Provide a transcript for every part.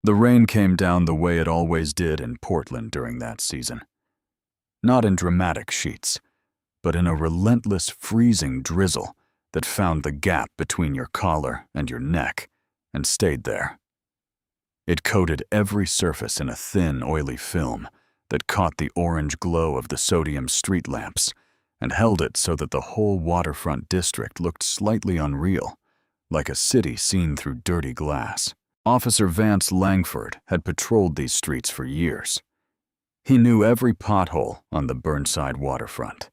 The rain came down the way it always did in Portland during that season. Not in dramatic sheets, but in a relentless, freezing drizzle that found the gap between your collar and your neck and stayed there. It coated every surface in a thin, oily film that caught the orange glow of the sodium street lamps and held it so that the whole waterfront district looked slightly unreal, like a city seen through dirty glass. Officer Vance Langford had patrolled these streets for years. He knew every pothole on the Burnside waterfront,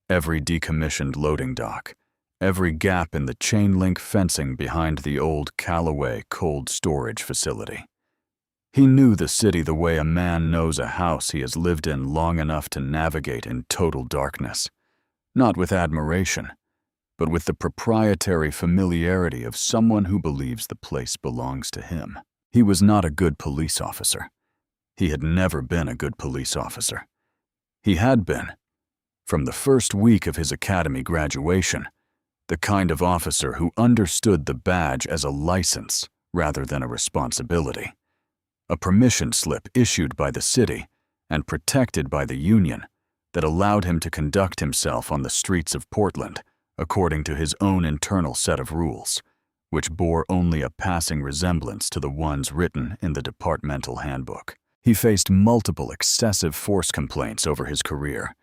every decommissioned loading dock, every gap in the chain-link fencing behind the old Callaway cold storage facility. He knew the city the way a man knows a house he has lived in long enough to navigate in total darkness, not with admiration, but with the proprietary familiarity of someone who believes the place belongs to him. He was not a good police officer. He had never been a good police officer. He had been, from the first week of his academy graduation, the kind of officer who understood the badge as a license rather than a responsibility, a permission slip issued by the city and protected by the union that allowed him to conduct himself on the streets of Portland according to his own internal set of rules, which bore only a passing resemblance to the ones written in the departmental handbook. He faced multiple excessive force complaints over his career.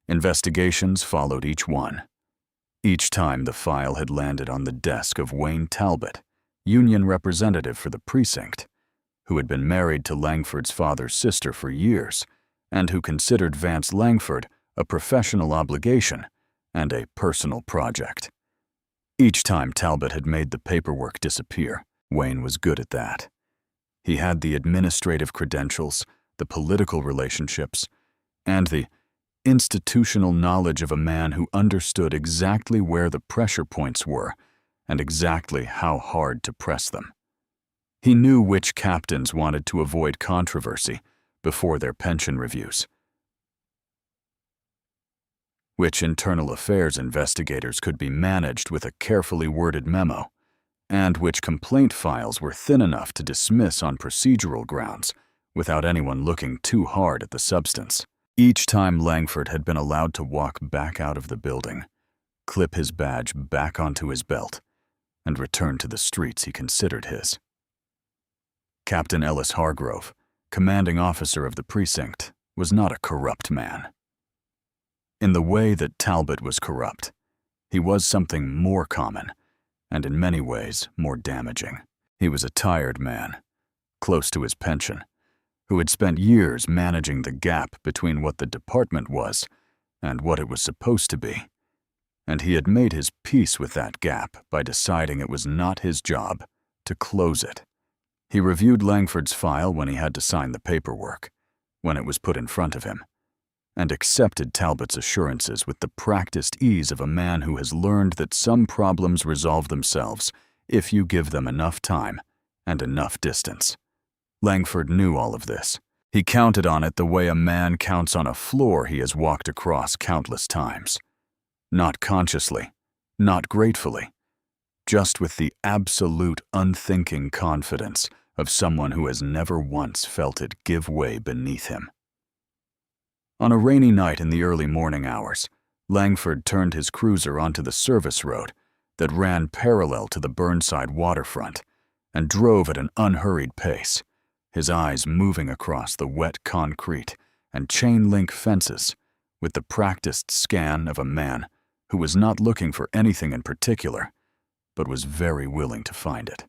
Investigations followed each one. Each time the file had landed on the desk of Wayne Talbot, union representative for the precinct, who had been married to Langford's father's sister for years and who considered Vance Langford a professional obligation and a personal project. Each time Talbot had made the paperwork disappear, Wayne was good at that. He had the administrative credentials, the political relationships, and the institutional knowledge of a man who understood exactly where the pressure points were and exactly how hard to press them. He knew which captains wanted to avoid controversy before their pension reviews, which internal affairs investigators could be managed with a carefully worded memo, and which complaint files were thin enough to dismiss on procedural grounds without anyone looking too hard at the substance. Each time Langford had been allowed to walk back out of the building, clip his badge back onto his belt, and return to the streets he considered his. Captain Ellis Hargrove, commanding officer of the precinct, was not a corrupt man. In the way that Talbot was corrupt, he was something more common, and in many ways more damaging. He was a tired man, close to his pension, who had spent years managing the gap between what the department was and what it was supposed to be, and he had made his peace with that gap by deciding it was not his job to close it. He reviewed Langford's file when he had to sign the paperwork, when it was put in front of him, and accepted Talbot's assurances with the practiced ease of a man who has learned that some problems resolve themselves if you give them enough time and enough distance. Langford knew all of this. He counted on it the way a man counts on a floor he has walked across countless times. Not consciously, not gratefully, just with the absolute unthinking confidence of someone who has never once felt it give way beneath him. On a rainy night in the early morning hours, Langford turned his cruiser onto the service road that ran parallel to the Burnside waterfront and drove at an unhurried pace, his eyes moving across the wet concrete and chain-link fences with the practiced scan of a man who was not looking for anything in particular, but was very willing to find it.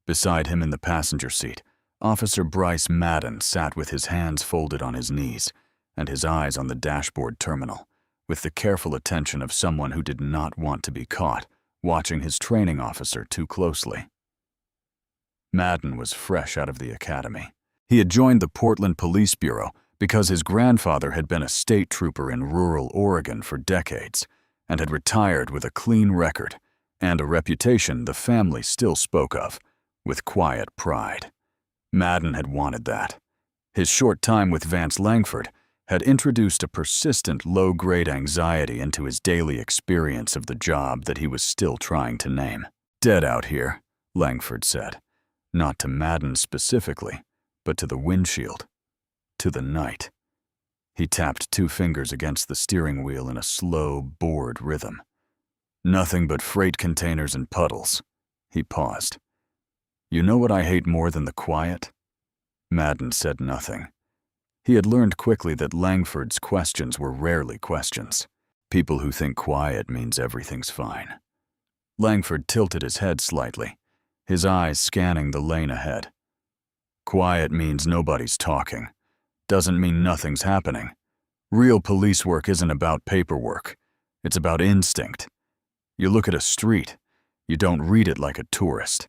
Beside him in the passenger seat, Officer Bryce Madden sat with his hands folded on his knees and his eyes on the dashboard terminal, with the careful attention of someone who did not want to be caught watching his training officer too closely. Madden was fresh out of the academy. He had joined the Portland Police Bureau because his grandfather had been a state trooper in rural Oregon for decades and had retired with a clean record and a reputation the family still spoke of with quiet pride. Madden had wanted that. His short time with Vance Langford had introduced a persistent low-grade anxiety into his daily experience of the job that he was still trying to name. "Dead out here," Langford said. Not to Madden specifically, but to the windshield, to the night. He tapped 2 fingers against the steering wheel in a slow, bored rhythm. Nothing but freight containers and puddles. He paused. You know what I hate more than the quiet? Madden said nothing. He had learned quickly that Langford's questions were rarely questions. People who think quiet means everything's fine. Langford tilted his head slightly, his eyes scanning the lane ahead. Quiet means nobody's talking. Doesn't mean nothing's happening. Real police work isn't about paperwork. It's about instinct. You look at a street, you don't read it like a tourist.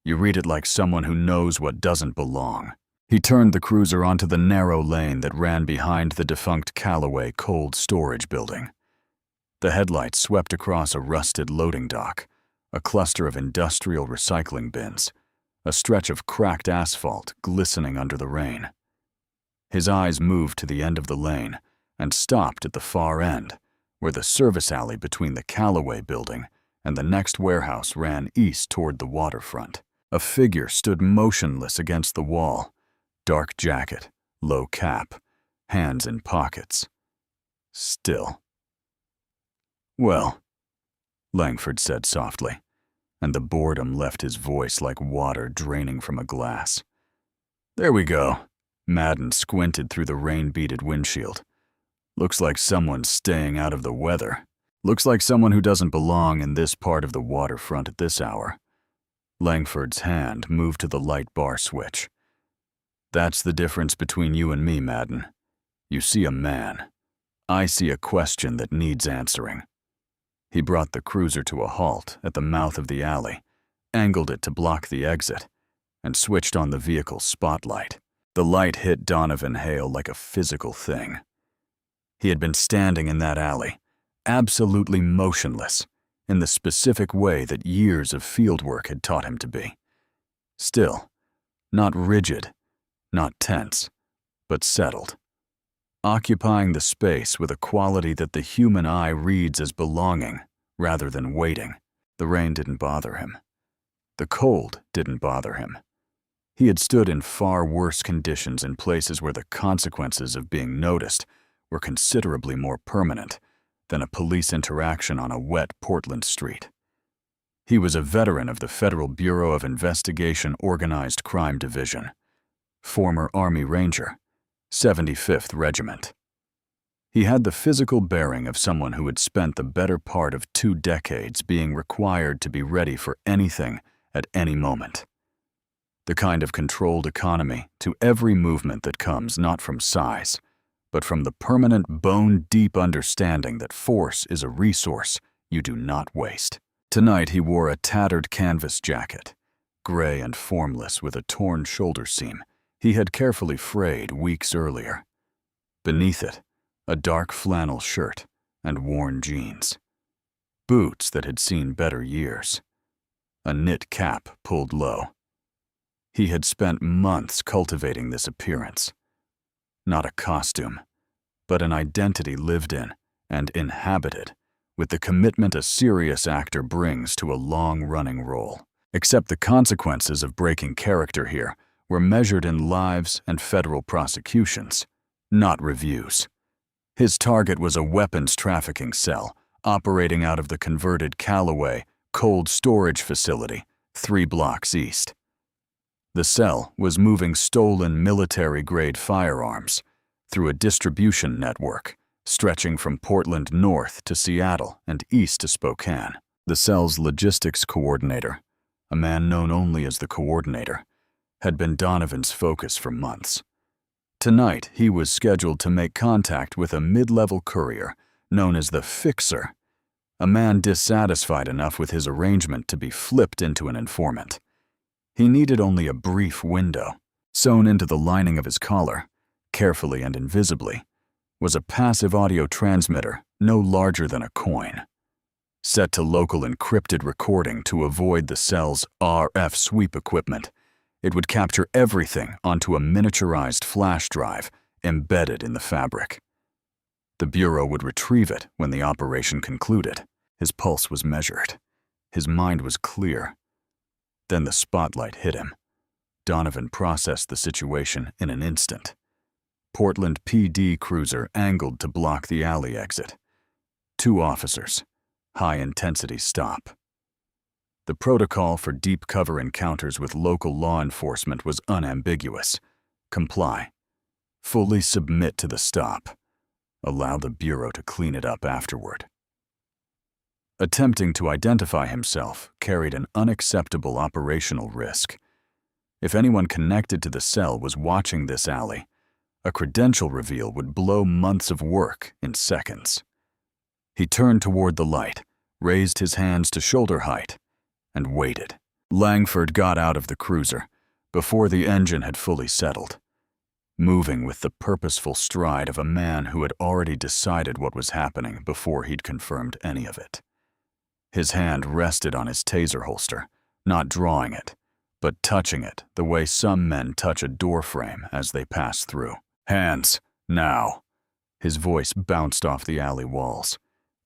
You read it like someone who knows what doesn't belong. He turned the cruiser onto the narrow lane that ran behind the defunct Callaway cold storage building. The headlights swept across a rusted loading dock, a cluster of industrial recycling bins, a stretch of cracked asphalt glistening under the rain. His eyes moved to the end of the lane and stopped at the far end, where the service alley between the Callaway building and the next warehouse ran east toward the waterfront. A figure stood motionless against the wall, dark jacket, low cap, hands in pockets. Still. Well, Langford said softly, and the boredom left his voice like water draining from a glass. There we go. Madden squinted through the rain-beaded windshield. Looks like someone's staying out of the weather. Looks like someone who doesn't belong in this part of the waterfront at this hour. Langford's hand moved to the light bar switch. That's the difference between you and me, Madden. You see a man. I see a question that needs answering. He brought the cruiser to a halt at the mouth of the alley, angled it to block the exit, and switched on the vehicle's spotlight. The light hit Donovan Hale like a physical thing. He had been standing in that alley, absolutely motionless, in the specific way that years of fieldwork had taught him to be. Still, not rigid, not tense, but settled, occupying the space with a quality that the human eye reads as belonging rather than waiting. The rain didn't bother him. The cold didn't bother him. He had stood in far worse conditions in places where the consequences of being noticed were considerably more permanent than a police interaction on a wet Portland street. He was a veteran of the Federal Bureau of Investigation Organized Crime Division, former Army Ranger, 75th Regiment. He had the physical bearing of someone who had spent the better part of 2 decades being required to be ready for anything at any moment. The kind of controlled economy to every movement that comes not from size, but from the permanent bone-deep understanding that force is a resource you do not waste. Tonight he wore a tattered canvas jacket, gray and formless with a torn shoulder seam he had carefully frayed weeks earlier. Beneath it, a dark flannel shirt and worn jeans. Boots that had seen better years. A knit cap pulled low. He had spent months cultivating this appearance. Not a costume, but an identity lived in and inhabited with the commitment a serious actor brings to a long-running role. Except the consequences of breaking character here were measured in lives and federal prosecutions, not reviews. His target was a weapons trafficking cell operating out of the converted Callaway cold storage facility 3 blocks east. The cell was moving stolen military-grade firearms through a distribution network stretching from Portland north to Seattle and east to Spokane. The cell's logistics coordinator, a man known only as the coordinator, had been Donovan's focus for months. Tonight, he was scheduled to make contact with a mid-level courier known as the Fixer, a man dissatisfied enough with his arrangement to be flipped into an informant. He needed only a brief window. Sewn into the lining of his collar, carefully and invisibly, was a passive audio transmitter no larger than a coin. Set to local encrypted recording to avoid the cell's RF sweep equipment, it would capture everything onto a miniaturized flash drive embedded in the fabric. The Bureau would retrieve it when the operation concluded. His pulse was measured. His mind was clear. Then the spotlight hit him, Donovan processed the situation in an instant. Portland PD cruiser angled to block the alley exit. 2 officers. High-intensity stop. The protocol for deep cover encounters with local law enforcement was unambiguous. Comply. Fully submit to the stop. Allow the Bureau to clean it up afterward. Attempting to identify himself carried an unacceptable operational risk. If anyone connected to the cell was watching this alley, a credential reveal would blow months of work in seconds. He turned toward the light, raised his hands to shoulder height, and waited. Langford got out of the cruiser before the engine had fully settled, moving with the purposeful stride of a man who had already decided what was happening before he'd confirmed any of it. His hand rested on his taser holster, not drawing it, but touching it the way some men touch a door frame as they pass through. Hands, now. His voice bounced off the alley walls.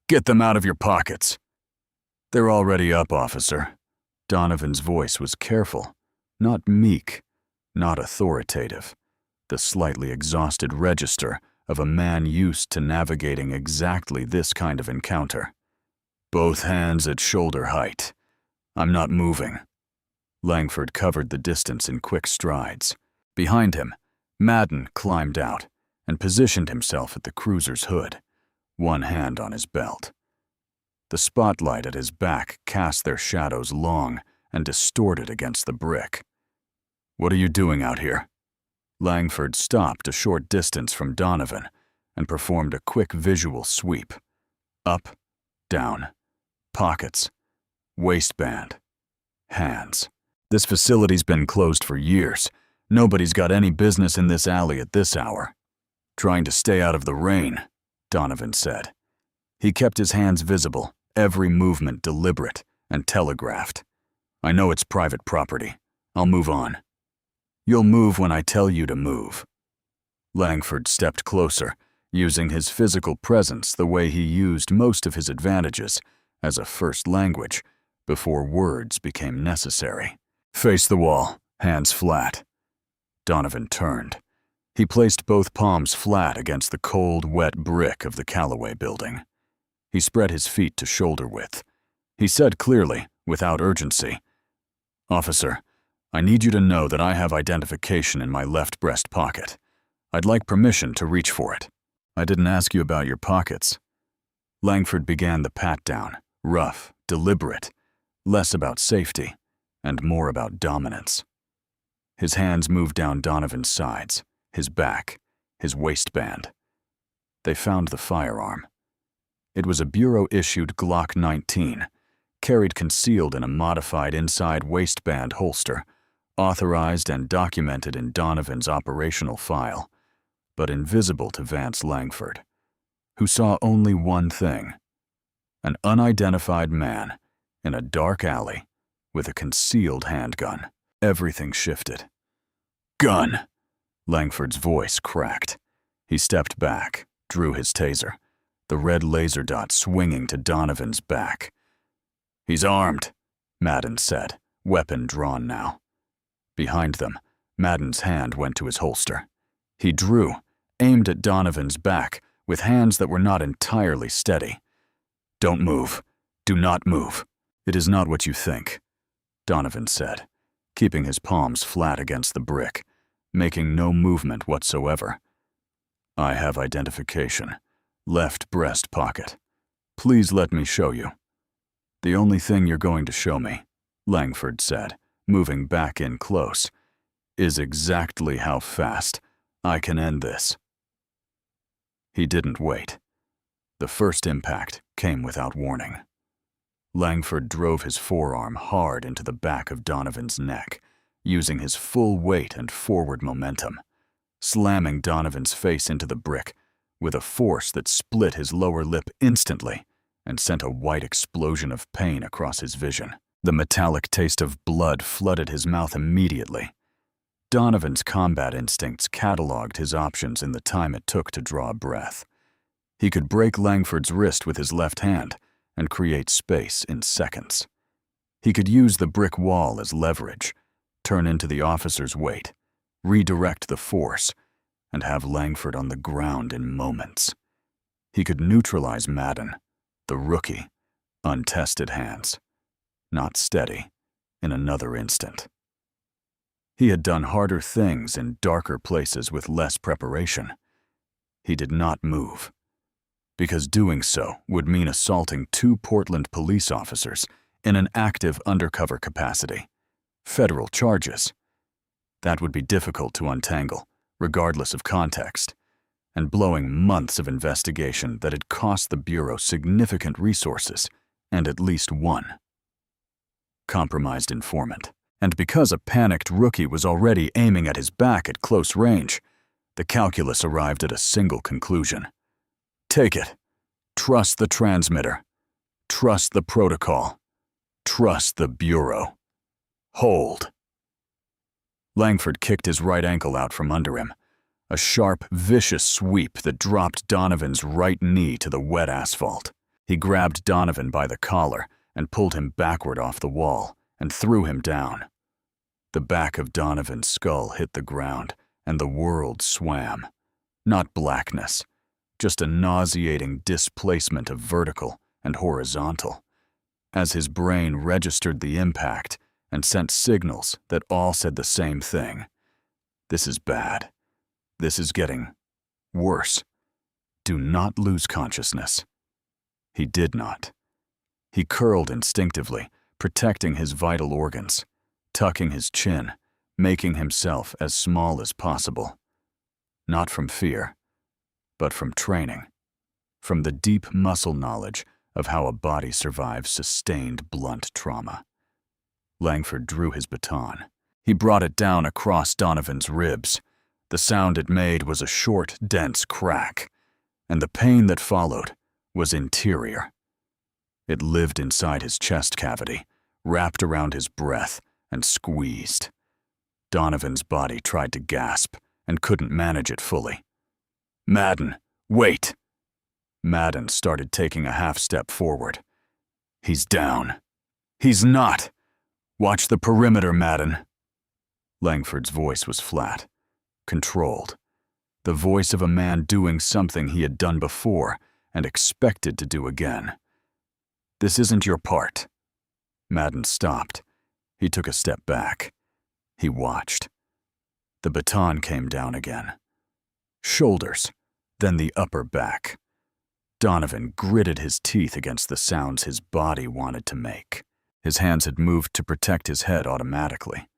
Get them out of your pockets. They're already up, officer. Donovan's voice was careful, not meek, not authoritative, the slightly exhausted register of a man used to navigating exactly this kind of encounter. Both hands at shoulder height. I'm not moving. Langford covered the distance in quick strides. Behind him, Madden climbed out and positioned himself at the cruiser's hood, one hand on his belt. The spotlight at his back cast their shadows long and distorted against the brick. What are you doing out here? Langford stopped a short distance from Donovan and performed a quick visual sweep. Up, down, pockets, waistband, hands. This facility's been closed for years. Nobody's got any business in this alley at this hour. Trying to stay out of the rain, Donovan said. He kept his hands visible, every movement deliberate and telegraphed. I know it's private property. I'll move on. You'll move when I tell you to move. Langford stepped closer, using his physical presence the way he used most of his advantages as a first language before words became necessary. Face the wall, hands flat. Donovan turned. He placed both palms flat against the cold, wet brick of the Callaway building. He spread his feet to shoulder width. He said clearly, without urgency, Officer, I need you to know that I have identification in my left breast pocket. I'd like permission to reach for it. I didn't ask you about your pockets. Langford began the pat-down, rough, deliberate, less about safety and more about dominance. His hands moved down Donovan's sides, his back, his waistband. They found the firearm. It was a Bureau-issued Glock 19, carried concealed in a modified inside waistband holster, authorized and documented in Donovan's operational file, but invisible to Vance Langford, who saw only one thing: an unidentified man in a dark alley with a concealed handgun. Everything shifted. Gun! Langford's voice cracked. He stepped back, drew his taser, the red laser dot swinging to Donovan's back. He's armed, Madden said, weapon drawn now. Behind them, Madden's hand went to his holster. He drew, aimed at Donovan's back with hands that were not entirely steady. Don't move. Do not move. It is not what you think, Donovan said, keeping his palms flat against the brick, making no movement whatsoever. I have identification. Left breast pocket. Please let me show you. The only thing you're going to show me, Langford said, moving back in close, is exactly how fast I can end this. He didn't wait. The first impact came without warning. Langford drove his forearm hard into the back of Donovan's neck, using his full weight and forward momentum, slamming Donovan's face into the brick with a force that split his lower lip instantly and sent a white explosion of pain across his vision. The metallic taste of blood flooded his mouth immediately. Donovan's combat instincts cataloged his options in the time it took to draw a breath. He could break Langford's wrist with his left hand and create space in seconds. He could use the brick wall as leverage, turn into the officer's weight, redirect the force, and have Langford on the ground in moments. He could neutralize Madden, the rookie, untested hands, not steady, in another instant. He had done harder things in darker places with less preparation. He did not move, because doing so would mean assaulting 2 Portland police officers in an active undercover capacity. Federal charges. That would be difficult to untangle, regardless of context, and blowing months of investigation that had cost the Bureau significant resources and at least one compromised informant. And because a panicked rookie was already aiming at his back at close range, the calculus arrived at a single conclusion. Take it. Trust the transmitter. Trust the protocol. Trust the Bureau. Hold. Langford kicked his right ankle out from under him, a sharp, vicious sweep that dropped Donovan's right knee to the wet asphalt. He grabbed Donovan by the collar and pulled him backward off the wall and threw him down. The back of Donovan's skull hit the ground, and the world swam. Not blackness, just a nauseating displacement of vertical and horizontal, as his brain registered the impact and sent signals that all said the same thing. This is bad. This is getting worse. Do not lose consciousness. He did not. He curled instinctively, protecting his vital organs, tucking his chin, making himself as small as possible. Not from fear, but from training, from the deep muscle knowledge of how a body survives sustained blunt trauma. Langford drew his baton. He brought it down across Donovan's ribs. The sound it made was a short, dense crack, and the pain that followed was interior. It lived inside his chest cavity, wrapped around his breath, and squeezed. Donovan's body tried to gasp and couldn't manage it fully. Madden, wait! Madden started taking a half step forward. He's down. He's not! Watch the perimeter, Madden. Langford's voice was flat, controlled. The voice of a man doing something he had done before and expected to do again. This isn't your part. Madden stopped. He took a step back. He watched. The baton came down again. Shoulders, then the upper back. Donovan gritted his teeth against the sounds his body wanted to make. His hands had moved to protect his head automatically.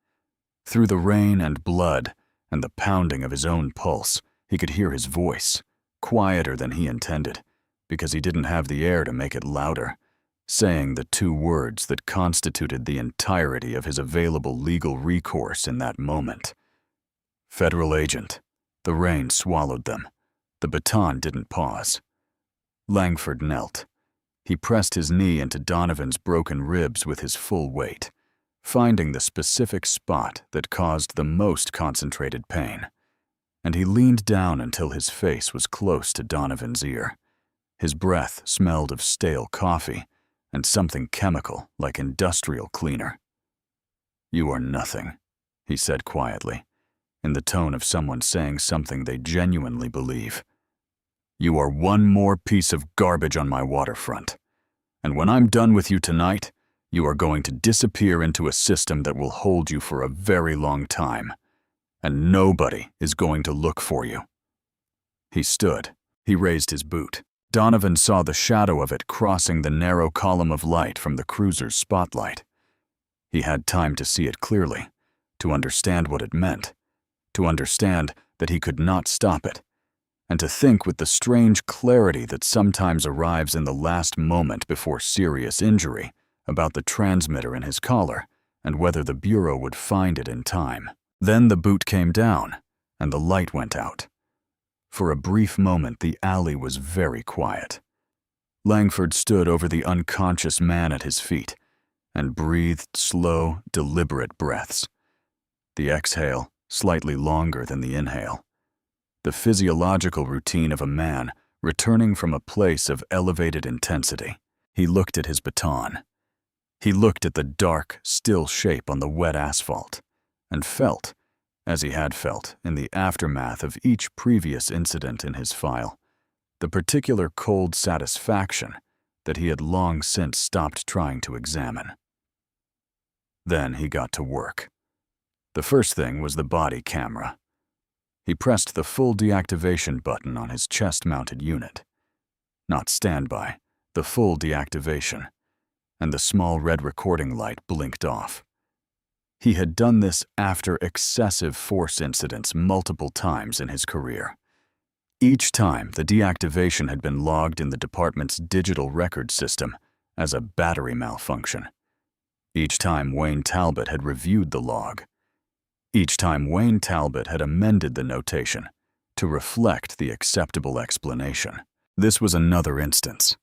Through the rain and blood and the pounding of his own pulse, he could hear his voice, quieter than he intended, because he didn't have the air to make it louder, saying the 2 words that constituted the entirety of his available legal recourse in that moment. Federal agent. The rain swallowed them. The baton didn't pause. Langford knelt. He pressed his knee into Donovan's broken ribs with his full weight, finding the specific spot that caused the most concentrated pain. And he leaned down until his face was close to Donovan's ear. His breath smelled of stale coffee and something chemical like industrial cleaner. You are nothing, he said quietly, in the tone of someone saying something they genuinely believe. You are one more piece of garbage on my waterfront. And when I'm done with you tonight, you are going to disappear into a system that will hold you for a very long time. And nobody is going to look for you. He stood. He raised his boot. Donovan saw the shadow of it crossing the narrow column of light from the cruiser's spotlight. He had time to see it clearly, to understand what it meant, to understand that he could not stop it, and to think with the strange clarity that sometimes arrives in the last moment before serious injury about the transmitter in his collar and whether the Bureau would find it in time. Then the boot came down, and the light went out. For a brief moment, the alley was very quiet. Langford stood over the unconscious man at his feet and breathed slow, deliberate breaths. The exhale slightly longer than the inhale. The physiological routine of a man returning from a place of elevated intensity. He looked at his baton. He looked at the dark, still shape on the wet asphalt, and felt, as he had felt in the aftermath of each previous incident in his file, the particular cold satisfaction that he had long since stopped trying to examine. Then he got to work. The first thing was the body camera. He pressed the full deactivation button on his chest-mounted unit. Not standby, the full deactivation, and the small red recording light blinked off. He had done this after excessive force incidents multiple times in his career. Each time, the deactivation had been logged in the department's digital record system as a battery malfunction. Each time Wayne Talbot had reviewed the log. Each time Wayne Talbot had amended the notation to reflect the acceptable explanation. This was another instance.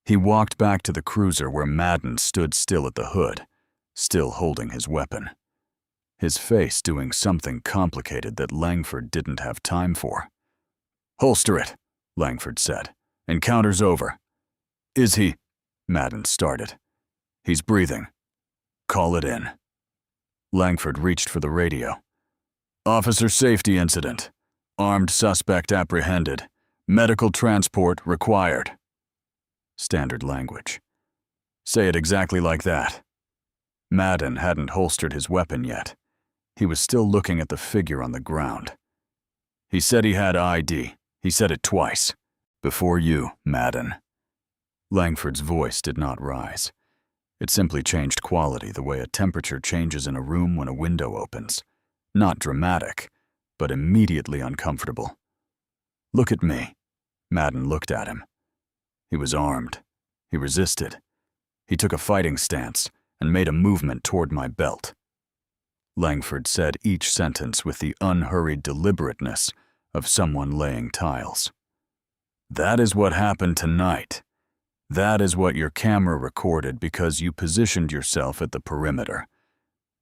He walked back to the cruiser where Madden stood still at the hood, still holding his weapon. His face doing something complicated that Langford didn't have time for. "Holster it," Langford said. "Encounter's over." "Is he?" Madden started. "He's breathing. Call it in." Langford reached for the radio. "Officer safety incident. Armed suspect apprehended. Medical transport required." Standard language. "Say it exactly like that." Madden hadn't holstered his weapon yet. He was still looking at the figure on the ground. "He said he had ID. He said it twice. Before you, Madden." Langford's voice did not rise. It simply changed quality the way a temperature changes in a room when a window opens. Not dramatic, but immediately uncomfortable. "Look at me." Madden looked at him. He was armed. He resisted. He took a fighting stance and made a movement toward my belt. Langford said each sentence with the unhurried deliberateness of someone laying tiles. "That is what happened tonight. That is what your camera recorded because you positioned yourself at the perimeter,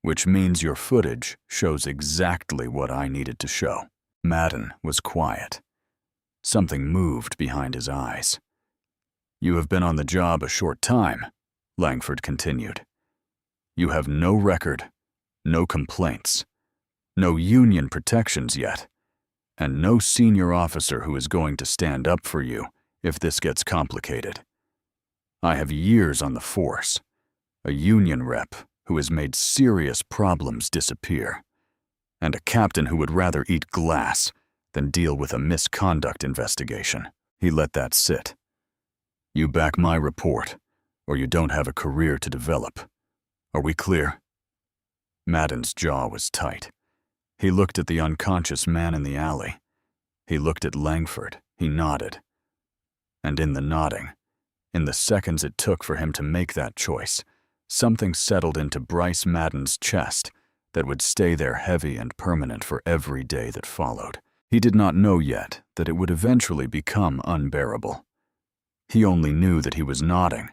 which means your footage shows exactly what I needed to show." Madden was quiet. Something moved behind his eyes. "You have been on the job a short time," Langford continued. "You have no record, no complaints, no union protections yet, and no senior officer who is going to stand up for you if this gets complicated. I have years on the force, a union rep who has made serious problems disappear, and a captain who would rather eat glass than deal with a misconduct investigation." He let that sit. "You back my report, or you don't have a career to develop. Are we clear?" Madden's jaw was tight. He looked at the unconscious man in the alley. He looked at Langford. He nodded. And in the nodding, in the seconds it took for him to make that choice, something settled into Bryce Madden's chest that would stay there heavy and permanent for every day that followed. He did not know yet that it would eventually become unbearable. He only knew that he was nodding,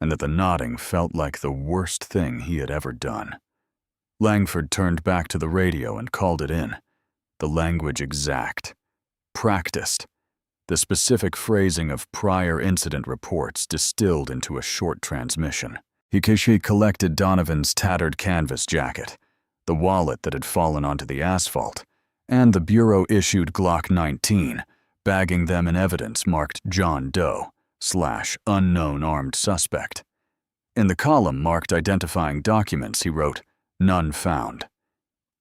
and that the nodding felt like the worst thing he had ever done. Langford turned back to the radio and called it in, the language exact, practiced, the specific phrasing of prior incident reports distilled into a short transmission. He collected Donovan's tattered canvas jacket, the wallet that had fallen onto the asphalt, and the Bureau-issued Glock 19, bagging them in evidence marked John Doe / unknown armed suspect. In the column marked identifying documents, he wrote, "None found."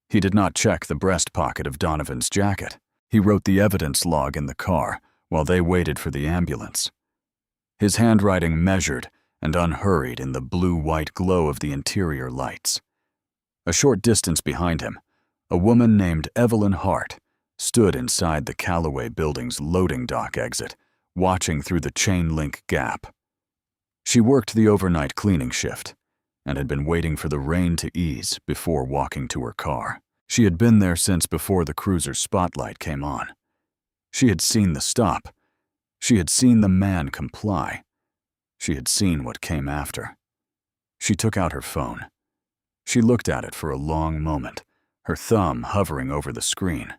He did not check the breast pocket of Donovan's jacket. He wrote the evidence log in the car while they waited for the ambulance. His handwriting measured and unhurried in the blue-white glow of the interior lights. A short distance behind him, a woman named Evelyn Hart stood inside the Callaway Building's loading dock exit, watching through the chain-link gap. She worked the overnight cleaning shift and had been waiting for the rain to ease before walking to her car. She had been there since before the cruiser's spotlight came on. She had seen the stop. She had seen the man comply. She had seen what came after. She took out her phone. She looked at it for a long moment, her thumb hovering over the screen.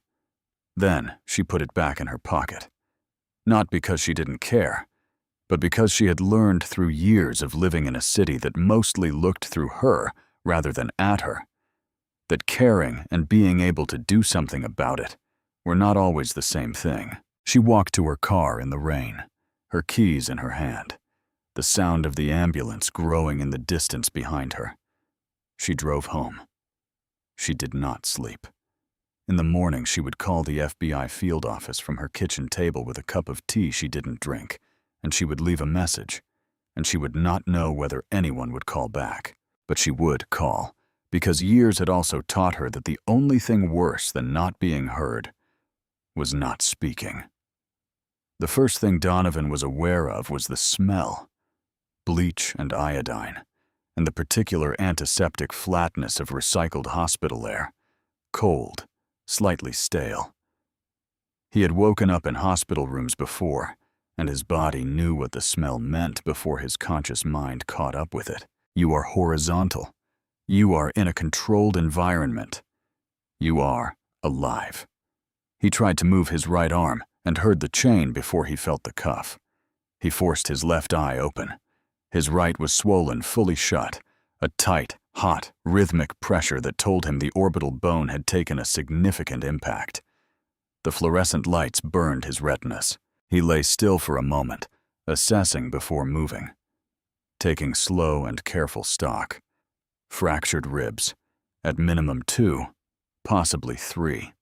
Then she put it back in her pocket. Not because she didn't care, but because she had learned through years of living in a city that mostly looked through her rather than at her, that caring and being able to do something about it were not always the same thing. She walked to her car in the rain, her keys in her hand, the sound of the ambulance growing in the distance behind her. She drove home. She did not sleep. In the morning, she would call the FBI field office from her kitchen table with a cup of tea she didn't drink, and she would leave a message, and she would not know whether anyone would call back. But she would call, because years had also taught her that the only thing worse than not being heard was not speaking. The first thing Donovan was aware of was the smell, bleach and iodine, and the particular antiseptic flatness of recycled hospital air, cold, slightly stale. He had woken up in hospital rooms before, and his body knew what the smell meant before his conscious mind caught up with it. You are horizontal. You are in a controlled environment. You are alive. He tried to move his right arm and heard the chain before he felt the cuff. He forced his left eye open. His right was swollen fully shut, a tight, hot, rhythmic pressure that told him the orbital bone had taken a significant impact. The fluorescent lights burned his retinas. He lay still for a moment, assessing before moving, taking slow and careful stock. Fractured ribs, at minimum 2, possibly 3.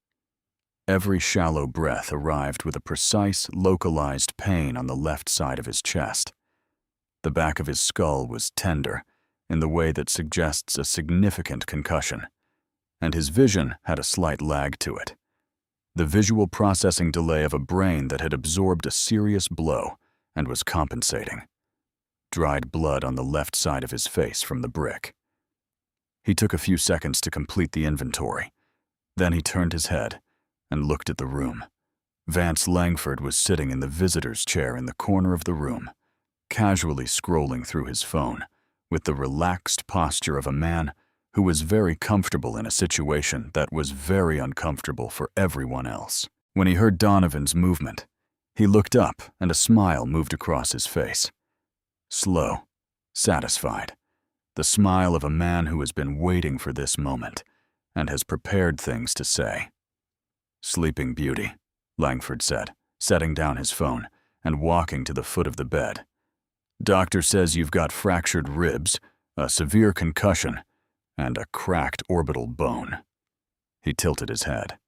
Every shallow breath arrived with a precise, localized pain on the left side of his chest. The back of his skull was tender, in the way that suggests a significant concussion, and his vision had a slight lag to it. The visual processing delay of a brain that had absorbed a serious blow and was compensating. Dried blood on the left side of his face from the brick. He took a few seconds to complete the inventory. Then he turned his head and looked at the room. Vance Langford was sitting in the visitor's chair in the corner of the room, casually scrolling through his phone, with the relaxed posture of a man who was very comfortable in a situation that was very uncomfortable for everyone else. When he heard Donovan's movement, he looked up and a smile moved across his face. Slow, satisfied, the smile of a man who has been waiting for this moment and has prepared things to say. "Sleeping Beauty," Langford said, setting down his phone and walking to the foot of the bed. "Doctor says you've got fractured ribs, a severe concussion, and a cracked orbital bone." He tilted his head.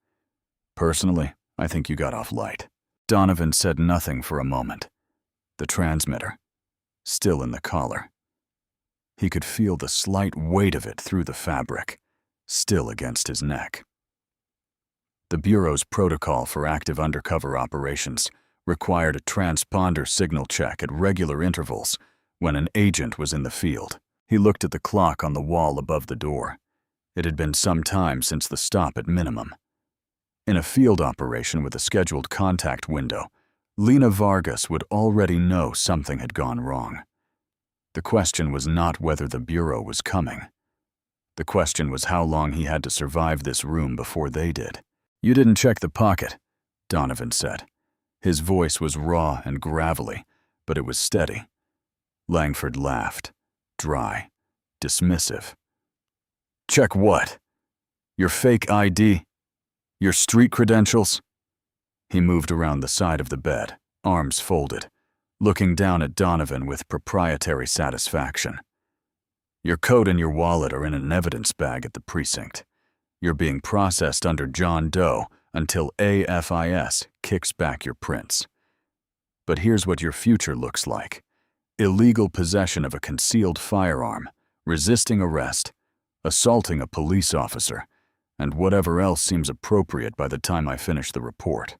"Personally, I think you got off light." Donovan said nothing for a moment. The transmitter, still in the collar. He could feel the slight weight of it through the fabric, still against his neck. The Bureau's protocol for active undercover operations required a transponder signal check at regular intervals when an agent was in the field. He looked at the clock on the wall above the door. It had been some time since the stop at minimum. In a field operation with a scheduled contact window, Lena Vargas would already know something had gone wrong. The question was not whether the Bureau was coming. The question was how long he had to survive this room before they did. "You didn't check the pocket," Donovan said. His voice was raw and gravelly, but it was steady. Langford laughed, dry, dismissive. "Check what? Your fake ID? Your street credentials?" He moved around the side of the bed, arms folded, looking down at Donovan with proprietary satisfaction. "Your coat and your wallet are in an evidence bag at the precinct. You're being processed under John Doe until AFIS kicks back your prints. But here's what your future looks like. Illegal possession of a concealed firearm, resisting arrest, assaulting a police officer, and whatever else seems appropriate by the time I finish the report."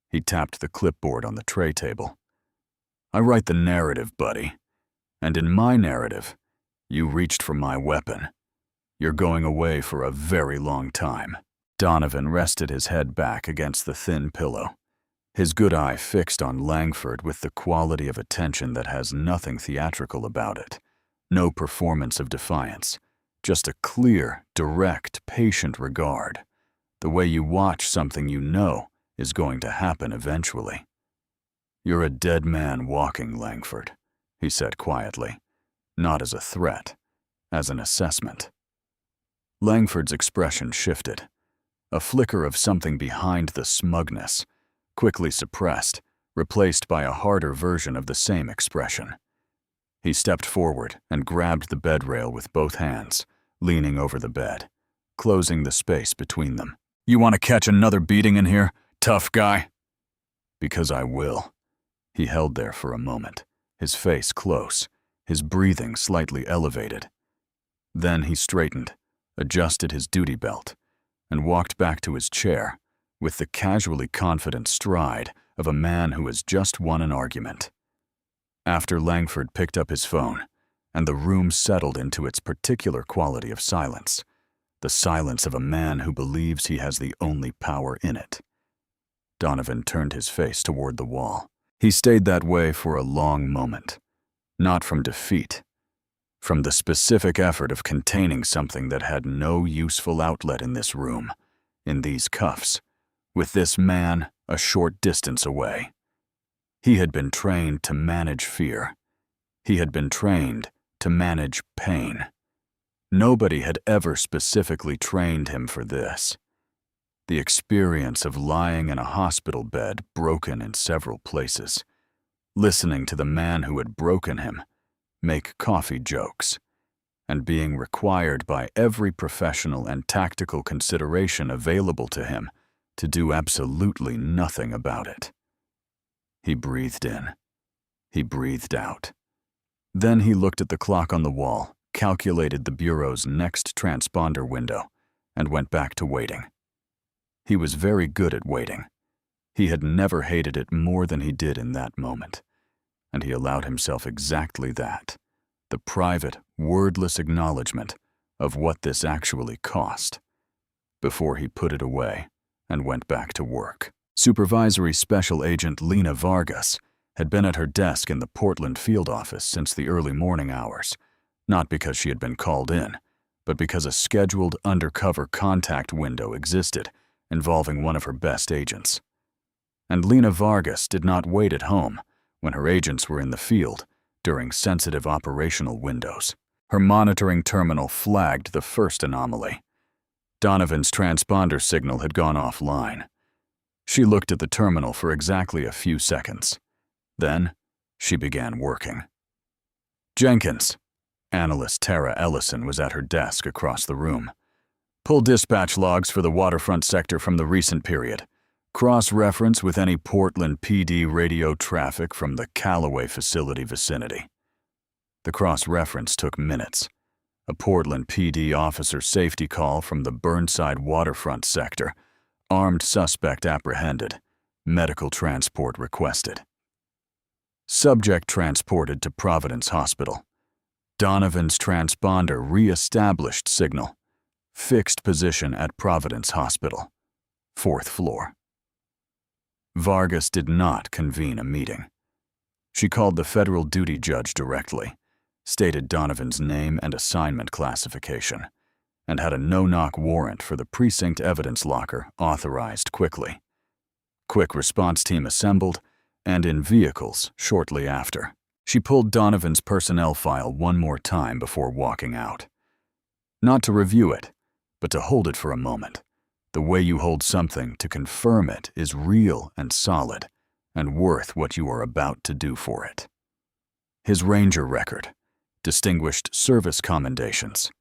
He tapped the clipboard on the tray table. "I write the narrative, buddy. And in my narrative, you reached for my weapon. You're going away for a very long time." Donovan rested his head back against the thin pillow, his good eye fixed on Langford with the quality of attention that has nothing theatrical about it, no performance of defiance, just a clear, direct, patient regard, the way you watch something you know is going to happen eventually. "You're a dead man walking, Langford," he said quietly, not as a threat, as an assessment. Langford's expression shifted. A flicker of something behind the smugness, quickly suppressed, replaced by a harder version of the same expression. He stepped forward and grabbed the bed rail with both hands, leaning over the bed, closing the space between them. "You want to catch another beating in here, tough guy?" "Because I will." He held there for a moment, his face close, his breathing slightly elevated. Then he straightened, adjusted his duty belt, and walked back to his chair with the casually confident stride of a man who has just won an argument. After Langford picked up his phone, and the room settled into its particular quality of silence, the silence of a man who believes he has the only power in it, Donovan turned his face toward the wall. He stayed that way for a long moment, not from defeat, from the specific effort of containing something that had no useful outlet in this room, in these cuffs, with this man a short distance away. He had been trained to manage fear. He had been trained to manage pain. Nobody had ever specifically trained him for this. The experience of lying in a hospital bed broken in several places, listening to the man who had broken him make coffee jokes, and being required by every professional and tactical consideration available to him to do absolutely nothing about it. He breathed in. He breathed out. Then he looked at the clock on the wall, calculated the bureau's next transponder window, and went back to waiting. He was very good at waiting. He had never hated it more than he did in that moment, and he allowed himself exactly that, the private, wordless acknowledgement of what this actually cost, before he put it away and went back to work. Supervisory Special Agent Lena Vargas had been at her desk in the Portland field office since the early morning hours, not because she had been called in, but because a scheduled undercover contact window existed involving one of her best agents. And Lena Vargas did not wait at home when her agents were in the field during sensitive operational windows. Her monitoring terminal flagged the first anomaly. Donovan's transponder signal had gone offline. She looked at the terminal for exactly a few seconds. Then, she began working. "Jenkins," analyst Tara Ellison was at her desk across the room. "Pull dispatch logs for the waterfront sector from the recent period. Cross-reference with any Portland PD radio traffic from the Callaway facility vicinity." The cross-reference took minutes. A Portland PD officer safety call from the Burnside waterfront sector. Armed suspect apprehended. Medical transport requested. Subject transported to Providence Hospital. Donovan's transponder re-established signal. Fixed position at Providence Hospital. 4th floor. Vargas did not convene a meeting. She called the federal duty judge directly, stated Donovan's name and assignment classification, and had a no-knock warrant for the precinct evidence locker authorized quickly. Quick response team assembled, and in vehicles shortly after. She pulled Donovan's personnel file one more time before walking out. Not to review it, but to hold it for a moment. The way you hold something to confirm it is real and solid, and worth what you are about to do for it. His Ranger record, distinguished service commendations,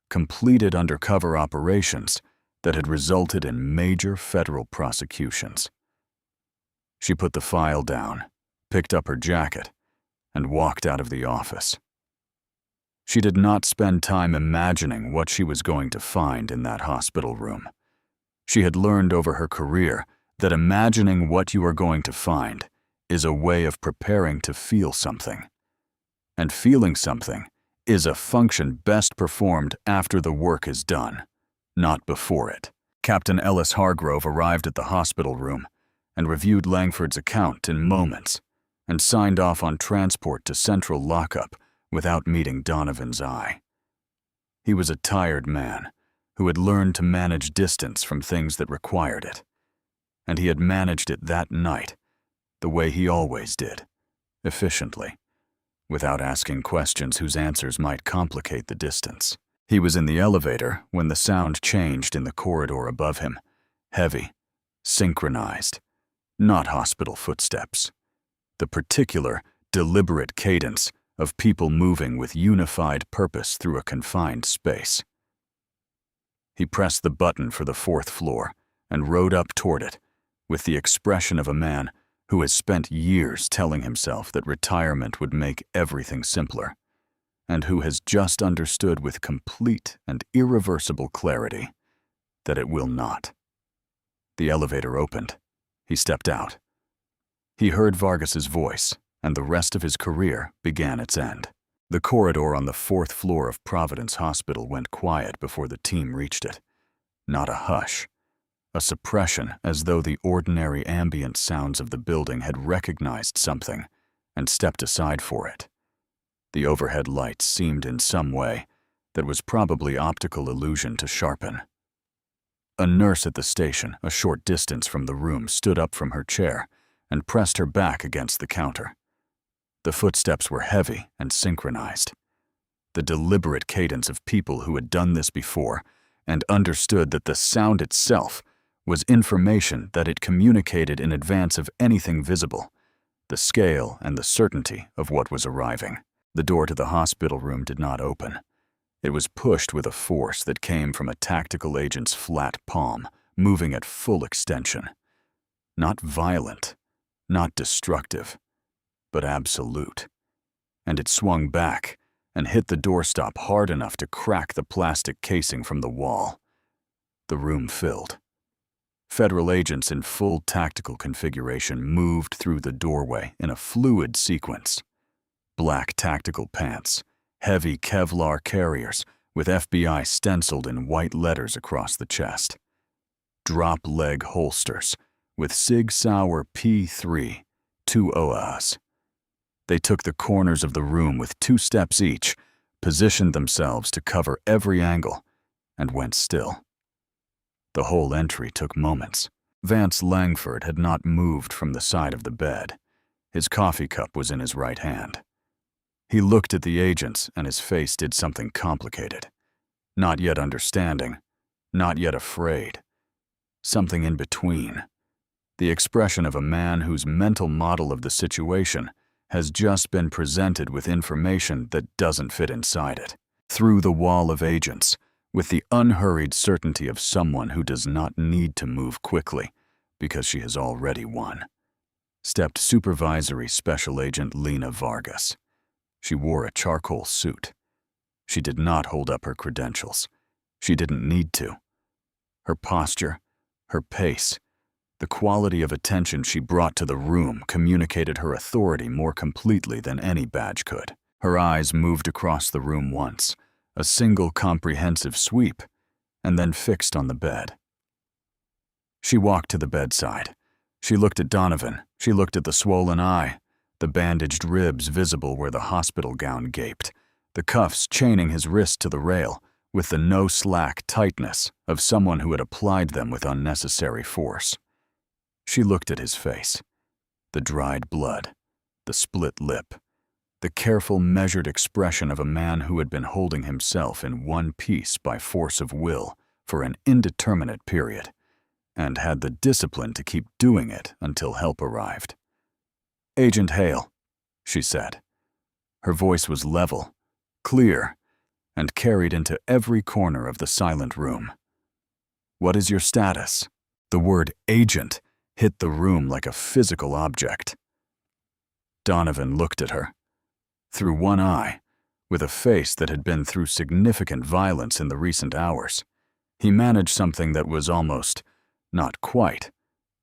completed undercover operations that had resulted in major federal prosecutions. She put the file down, picked up her jacket, and walked out of the office. She did not spend time imagining what she was going to find in that hospital room. She had learned over her career that imagining what you are going to find is a way of preparing to feel something. And feeling something is a function best performed after the work is done, not before it. Captain Ellis Hargrove arrived at the hospital room and reviewed Langford's account in moments and signed off on transport to central lockup without meeting Donovan's eye. He was a tired man who had learned to manage distance from things that required it, and he had managed it that night the way he always did, efficiently, without asking questions whose answers might complicate the distance. He was in the elevator when the sound changed in the corridor above him. Heavy, synchronized, not hospital footsteps. The particular, deliberate cadence of people moving with unified purpose through a confined space. He pressed the button for the 4th floor and rode up toward it with the expression of a man who has spent years telling himself that retirement would make everything simpler, and who has just understood with complete and irreversible clarity that it will not. The elevator opened. He stepped out. He heard Vargas's voice, and the rest of his career began its end. The corridor on the 4th floor of Providence Hospital went quiet before the team reached it. Not a hush, a suppression as though the ordinary ambient sounds of the building had recognized something and stepped aside for it. The overhead lights seemed in some way that was probably optical illusion to sharpen. A nurse at the station, a short distance from the room, stood up from her chair and pressed her back against the counter. The footsteps were heavy and synchronized. The deliberate cadence of people who had done this before and understood that the sound itself was information that it communicated in advance of anything visible, the scale and the certainty of what was arriving. The door to the hospital room did not open. It was pushed with a force that came from a tactical agent's flat palm, moving at full extension. Not violent, not destructive, but absolute. And it swung back and hit the doorstop hard enough to crack the plastic casing from the wall. The room filled. Federal agents in full tactical configuration moved through the doorway in a fluid sequence. Black tactical pants, heavy Kevlar carriers with FBI stenciled in white letters across the chest. Drop leg holsters with Sig Sauer P3, 2 OAs. They took the corners of the room with 2 steps each, positioned themselves to cover every angle, and went still. The whole entry took moments. Vance Langford had not moved from the side of the bed. His coffee cup was in his right hand. He looked at the agents, and his face did something complicated. Not yet understanding, not yet afraid. Something in between. The expression of a man whose mental model of the situation has just been presented with information that doesn't fit inside it. Through the wall of agents, with the unhurried certainty of someone who does not need to move quickly because she has already won, stepped Supervisory Special Agent Lena Vargas. She wore a charcoal suit. She did not hold up her credentials. She didn't need to. Her posture, her pace, the quality of attention she brought to the room communicated her authority more completely than any badge could. Her eyes moved across the room once, a single comprehensive sweep, and then fixed on the bed. She walked to the bedside. She looked at Donovan. She looked at the swollen eye, the bandaged ribs visible where the hospital gown gaped, the cuffs chaining his wrist to the rail with the no-slack tightness of someone who had applied them with unnecessary force. She looked at his face, the dried blood, the split lip, the careful, measured expression of a man who had been holding himself in one piece by force of will for an indeterminate period, and had the discipline to keep doing it until help arrived. "Agent Hale," she said. Her voice was level, clear, and carried into every corner of the silent room. "What is your status?" The word agent hit the room like a physical object. Donovan looked at her. Through one eye, with a face that had been through significant violence in the recent hours, he managed something that was almost, not quite,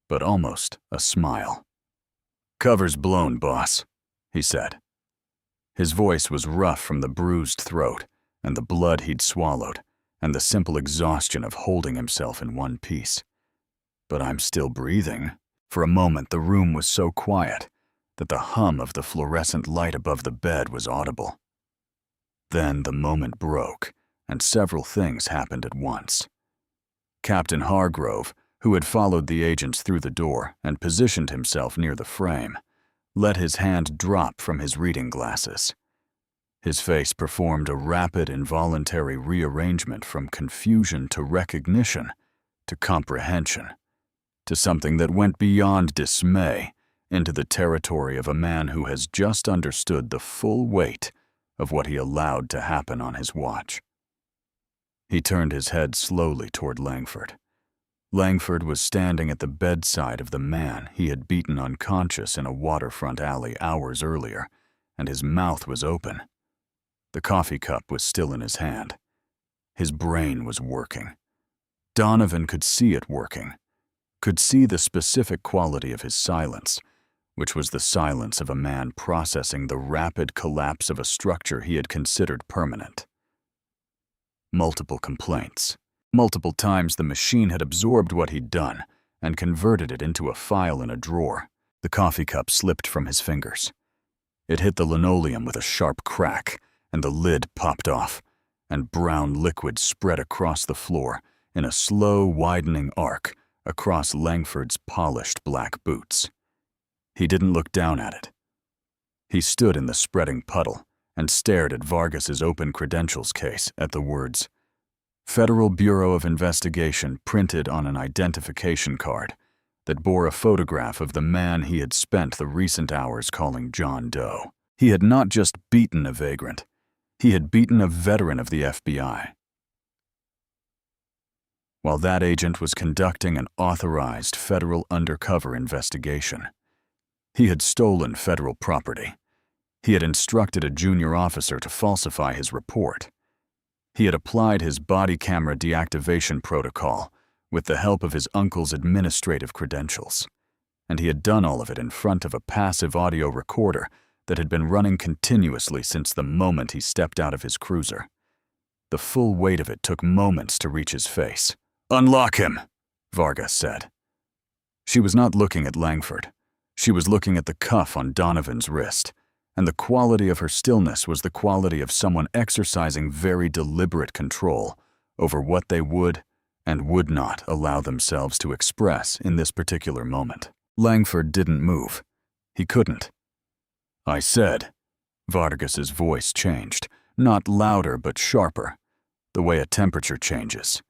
but almost a smile. "Cover's blown, boss," he said. His voice was rough from the bruised throat and the blood he'd swallowed and the simple exhaustion of holding himself in one piece. "But I'm still breathing." For a moment, the room was so quiet that the hum of the fluorescent light above the bed was audible. Then the moment broke, and several things happened at once. Captain Hargrove, who had followed the agents through the door and positioned himself near the frame, let his hand drop from his reading glasses. His face performed a rapid, involuntary rearrangement from confusion to recognition, to comprehension, to something that went beyond dismay into the territory of a man who has just understood the full weight of what he allowed to happen on his watch. He turned his head slowly toward Langford. Langford was standing at the bedside of the man he had beaten unconscious in a waterfront alley hours earlier, and his mouth was open. The coffee cup was still in his hand. His brain was working. Donovan could see it working, could see the specific quality of his silence, which was the silence of a man processing the rapid collapse of a structure he had considered permanent. Multiple complaints. Multiple times the machine had absorbed what he'd done and converted it into a file in a drawer. The coffee cup slipped from his fingers. It hit the linoleum with a sharp crack, and the lid popped off, and brown liquid spread across the floor in a slow, widening arc across Langford's polished black boots. He didn't look down at it. He stood in the spreading puddle and stared at Vargas's open credentials case at the words, Federal Bureau of Investigation, printed on an identification card that bore a photograph of the man he had spent the recent hours calling John Doe. He had not just beaten a vagrant. He had beaten a veteran of the FBI. While that agent was conducting an authorized federal undercover investigation, he had stolen federal property. He had instructed a junior officer to falsify his report. He had applied his body camera deactivation protocol with the help of his uncle's administrative credentials, and he had done all of it in front of a passive audio recorder that had been running continuously since the moment he stepped out of his cruiser. The full weight of it took moments to reach his face. "Unlock him," Vargas said. She was not looking at Langford. She was looking at the cuff on Donovan's wrist, and the quality of her stillness was the quality of someone exercising very deliberate control over what they would and would not allow themselves to express in this particular moment. Langford didn't move. He couldn't. "I said," Vargas's voice changed, not louder but sharper, the way a temperature changes.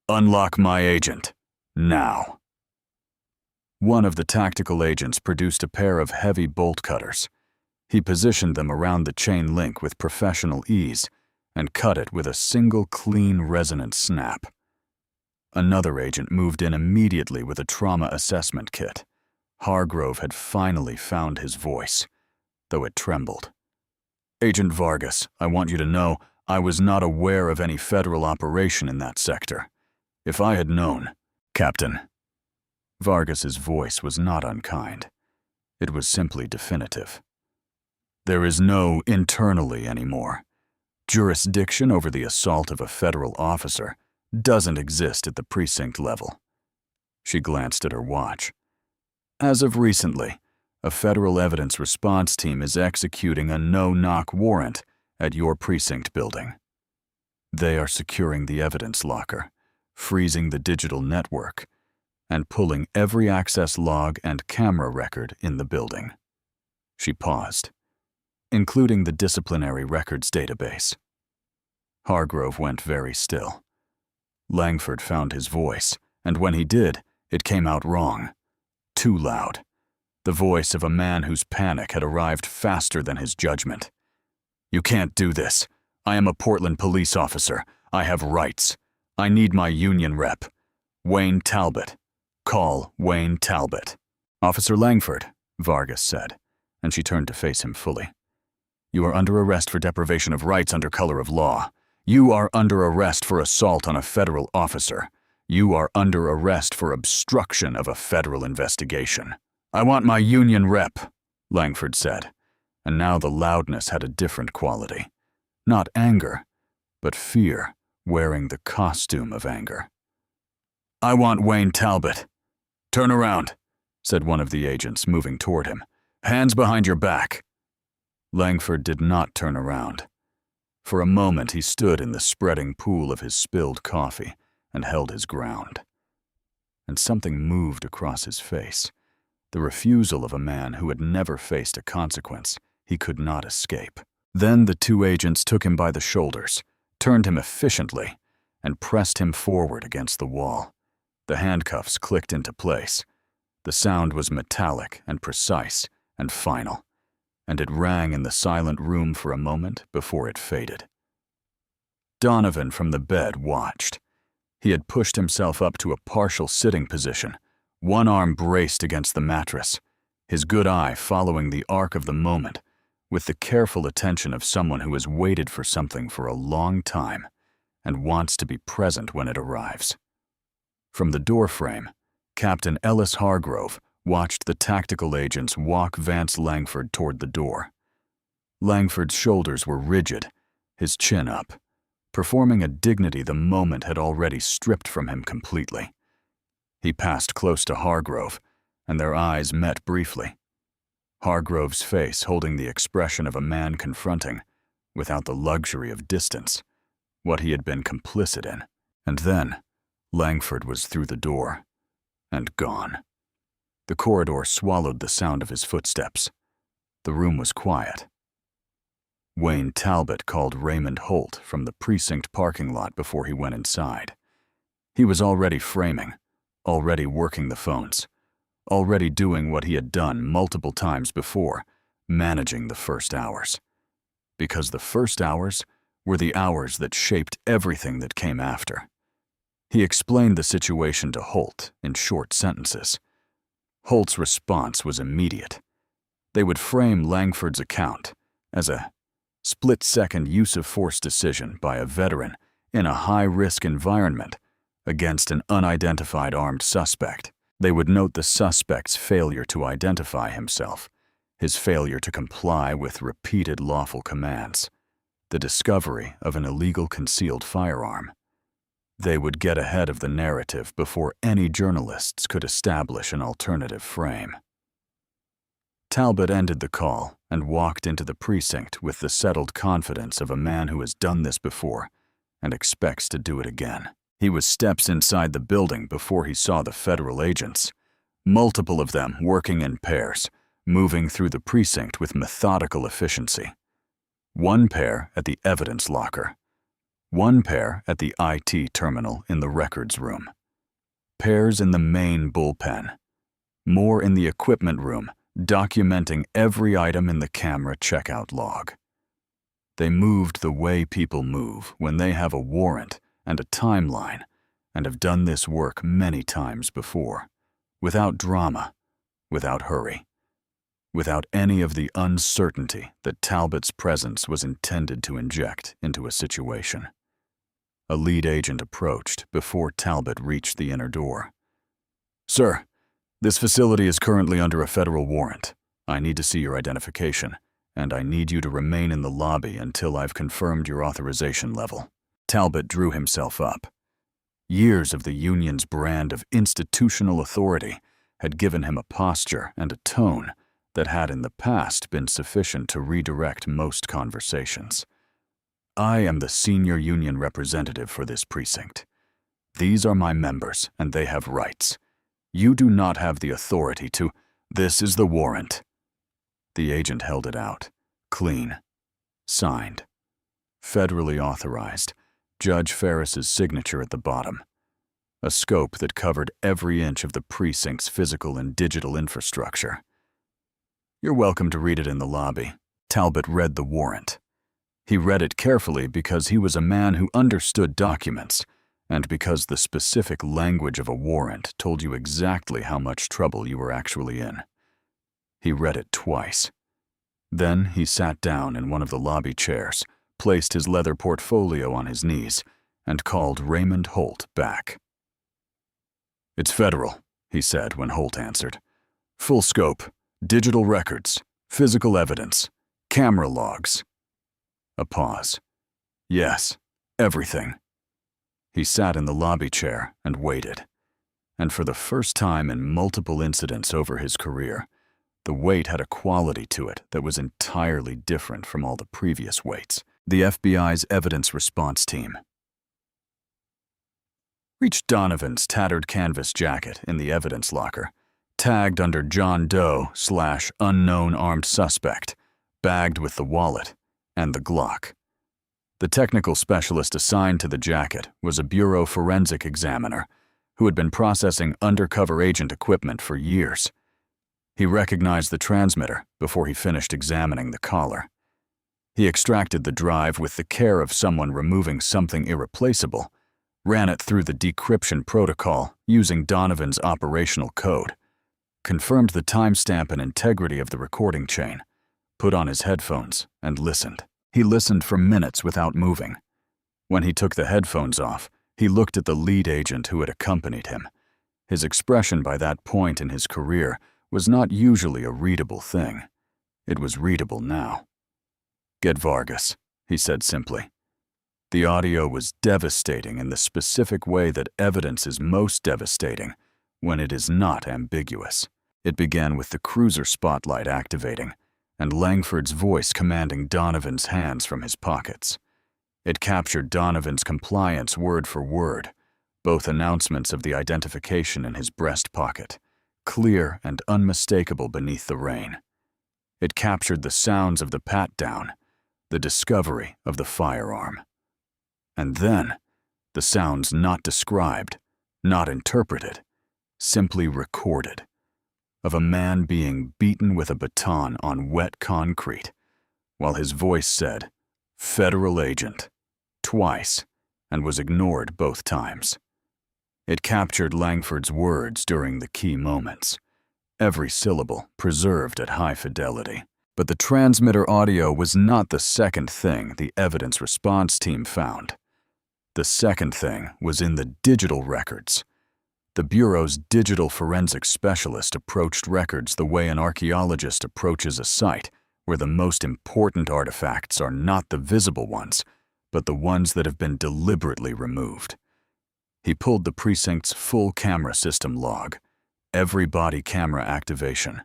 "Unlock my agent, now." One of the tactical agents produced a pair of heavy bolt cutters. He positioned them around the chain link with professional ease and cut it with a single clean resonant snap. Another agent moved in immediately with a trauma assessment kit. Hargrove had finally found his voice, though it trembled. "Agent Vargas, I want you to know I was not aware of any federal operation in that sector. If I had known..." "Captain." Vargas's voice was not unkind. It was simply definitive. "There is no internally anymore. Jurisdiction over the assault of a federal officer doesn't exist at the precinct level." She glanced at her watch. "As of recently, a federal evidence response team is executing a no-knock warrant at your precinct building. They are securing the evidence locker, freezing the digital network, and pulling every access log and camera record in the building." She paused. "Including the disciplinary records database." Hargrove went very still. Langford found his voice, and when he did, it came out wrong. Too loud. The voice of a man whose panic had arrived faster than his judgment. "You can't do this. I am a Portland police officer. I have rights. I need my union rep. Wayne Talbot. Call Wayne Talbot." "Officer Langford," Vargas said, and she turned to face him fully. "You are under arrest for deprivation of rights under color of law. You are under arrest for assault on a federal officer. You are under arrest for obstruction of a federal investigation." "I want my union rep," Langford said, and now the loudness had a different quality. Not anger, but fear wearing the costume of anger. "I want Wayne Talbot." "Turn around," said one of the agents, moving toward him. "Hands behind your back." Langford did not turn around. For a moment he stood in the spreading pool of his spilled coffee and held his ground. And something moved across his face. The refusal of a man who had never faced a consequence he could not escape. Then the two agents took him by the shoulders, turned him efficiently, and pressed him forward against the wall. The handcuffs clicked into place. The sound was metallic and precise and final, and it rang in the silent room for a moment before it faded. Donovan from the bed watched. He had pushed himself up to a partial sitting position, one arm braced against the mattress, his good eye following the arc of the moment with the careful attention of someone who has waited for something for a long time and wants to be present when it arrives. From the doorframe, Captain Ellis Hargrove watched the tactical agents walk Vance Langford toward the door. Langford's shoulders were rigid, his chin up, performing a dignity the moment had already stripped from him completely. He passed close to Hargrove, and their eyes met briefly. Hargrove's face holding the expression of a man confronting, without the luxury of distance, what he had been complicit in. And then, Langford was through the door, and gone. The corridor swallowed the sound of his footsteps. The room was quiet. Wayne Talbot called Raymond Holt from the precinct parking lot before he went inside. He was already framing, already working the phones, already doing what he had done multiple times before, managing the first hours. Because the first hours were the hours that shaped everything that came after. He explained the situation to Holt in short sentences. Holt's response was immediate. They would frame Langford's account as a split-second use-of-force decision by a veteran in a high-risk environment against an unidentified armed suspect. They would note the suspect's failure to identify himself, his failure to comply with repeated lawful commands, the discovery of an illegal concealed firearm. They would get ahead of the narrative before any journalists could establish an alternative frame. Talbot ended the call and walked into the precinct with the settled confidence of a man who has done this before and expects to do it again. He was steps inside the building before he saw the federal agents, multiple of them working in pairs, moving through the precinct with methodical efficiency. One pair at the evidence locker, one pair at the IT terminal in the records room, pairs in the main bullpen, more in the equipment room, documenting every item in the camera checkout log. They moved the way people move when they have a warrant and a timeline, and have done this work many times before, without drama, without hurry, without any of the uncertainty that Talbot's presence was intended to inject into a situation. A lead agent approached before Talbot reached the inner door. "Sir, this facility is currently under a federal warrant. I need to see your identification, and I need you to remain in the lobby until I've confirmed your authorization level." Talbot drew himself up. Years of the union's brand of institutional authority had given him a posture and a tone that had in the past been sufficient to redirect most conversations. "I am the senior union representative for this precinct. These are my members, and they have rights. You do not have the authority to— This is the warrant." The agent held it out, clean, signed, federally authorized, Judge Ferris's signature at the bottom. A scope that covered every inch of the precinct's physical and digital infrastructure. "You're welcome to read it in the lobby." Talbot read the warrant. He read it carefully because he was a man who understood documents, and because the specific language of a warrant told you exactly how much trouble you were actually in. He read it twice. Then he sat down in one of the lobby chairs, placed his leather portfolio on his knees, and called Raymond Holt back. "It's federal," he said when Holt answered. "Full scope, digital records, physical evidence, camera logs." A pause. "Yes, everything." He sat in the lobby chair and waited. And for the first time in multiple incidents over his career, the wait had a quality to it that was entirely different from all the previous waits. The FBI's evidence response team reached Donovan's tattered canvas jacket in the evidence locker, tagged under John Doe / unknown armed suspect, bagged with the wallet, and the Glock. The technical specialist assigned to the jacket was a bureau forensic examiner who had been processing undercover agent equipment for years. He recognized the transmitter before he finished examining the collar. He extracted the drive with the care of someone removing something irreplaceable, ran it through the decryption protocol using Donovan's operational code, confirmed the timestamp and integrity of the recording chain, put on his headphones, and listened. He listened for minutes without moving. When he took the headphones off, he looked at the lead agent who had accompanied him. His expression by that point in his career was not usually a readable thing. It was readable now. "Get Vargas," he said simply. The audio was devastating in the specific way that evidence is most devastating when it is not ambiguous. It began with the cruiser spotlight activating and Langford's voice commanding Donovan's hands from his pockets. It captured Donovan's compliance word for word, both announcements of the identification in his breast pocket, clear and unmistakable beneath the rain. It captured the sounds of the pat-down, the discovery of the firearm. And then, the sounds not described, not interpreted, simply recorded, of a man being beaten with a baton on wet concrete, while his voice said, "Federal agent," twice, and was ignored both times. It captured Langford's words during the key moments, every syllable preserved at high fidelity. But the transmitter audio was not the second thing the evidence response team found. The second thing was in the digital records. The Bureau's digital forensic specialist approached records the way an archaeologist approaches a site where the most important artifacts are not the visible ones, but the ones that have been deliberately removed. He pulled the precinct's full camera system log, every body camera activation,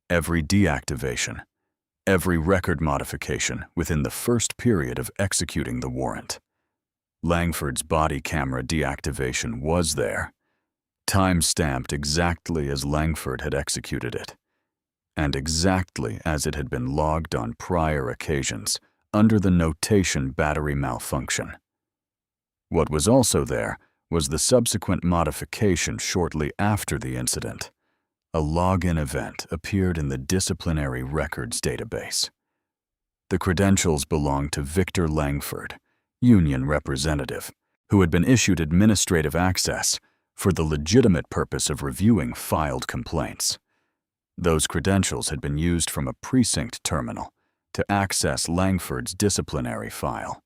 every deactivation, every record modification within the first period of executing the warrant. Langford's body camera deactivation was there, time-stamped exactly as Langford had executed it, and exactly as it had been logged on prior occasions under the notation battery malfunction. What was also there was the subsequent modification shortly after the incident. A login event appeared in the disciplinary records database. The credentials belonged to Victor Langford, union representative, who had been issued administrative access for the legitimate purpose of reviewing filed complaints. Those credentials had been used from a precinct terminal to access Langford's disciplinary file.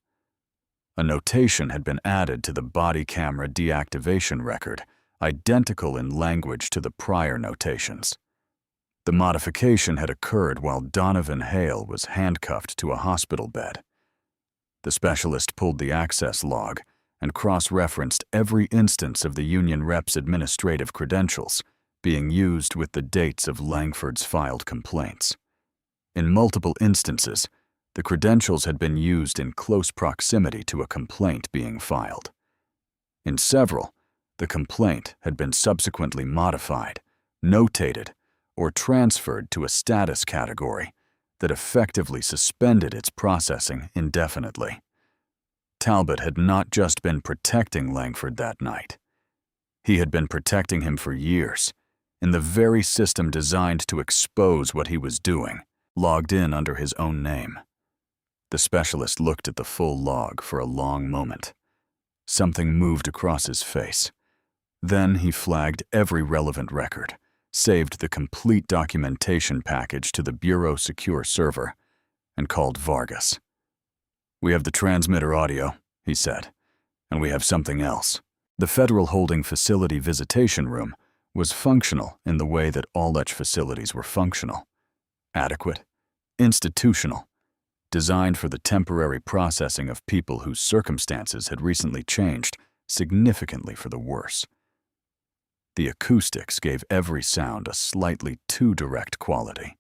A notation had been added to the body camera deactivation record, identical in language to the prior notations. The modification had occurred while Donovan Hale was handcuffed to a hospital bed. The specialist pulled the access log and cross-referenced every instance of the union rep's administrative credentials being used with the dates of Langford's filed complaints. In multiple instances, the credentials had been used in close proximity to a complaint being filed. In several, the complaint had been subsequently modified, notated, or transferred to a status category that effectively suspended its processing indefinitely. Talbot had not just been protecting Langford that night. He had been protecting him for years, in the very system designed to expose what he was doing, logged in under his own name. The specialist looked at the full log for a long moment. Something moved across his face. Then he flagged every relevant record, saved the complete documentation package to the Bureau secure server, and called Vargas. "We have the transmitter audio," he said, "and we have something else." The Federal Holding Facility visitation room was functional in the way that all such facilities were functional. Adequate, institutional, designed for the temporary processing of people whose circumstances had recently changed significantly for the worse. The acoustics gave every sound a slightly too direct quality.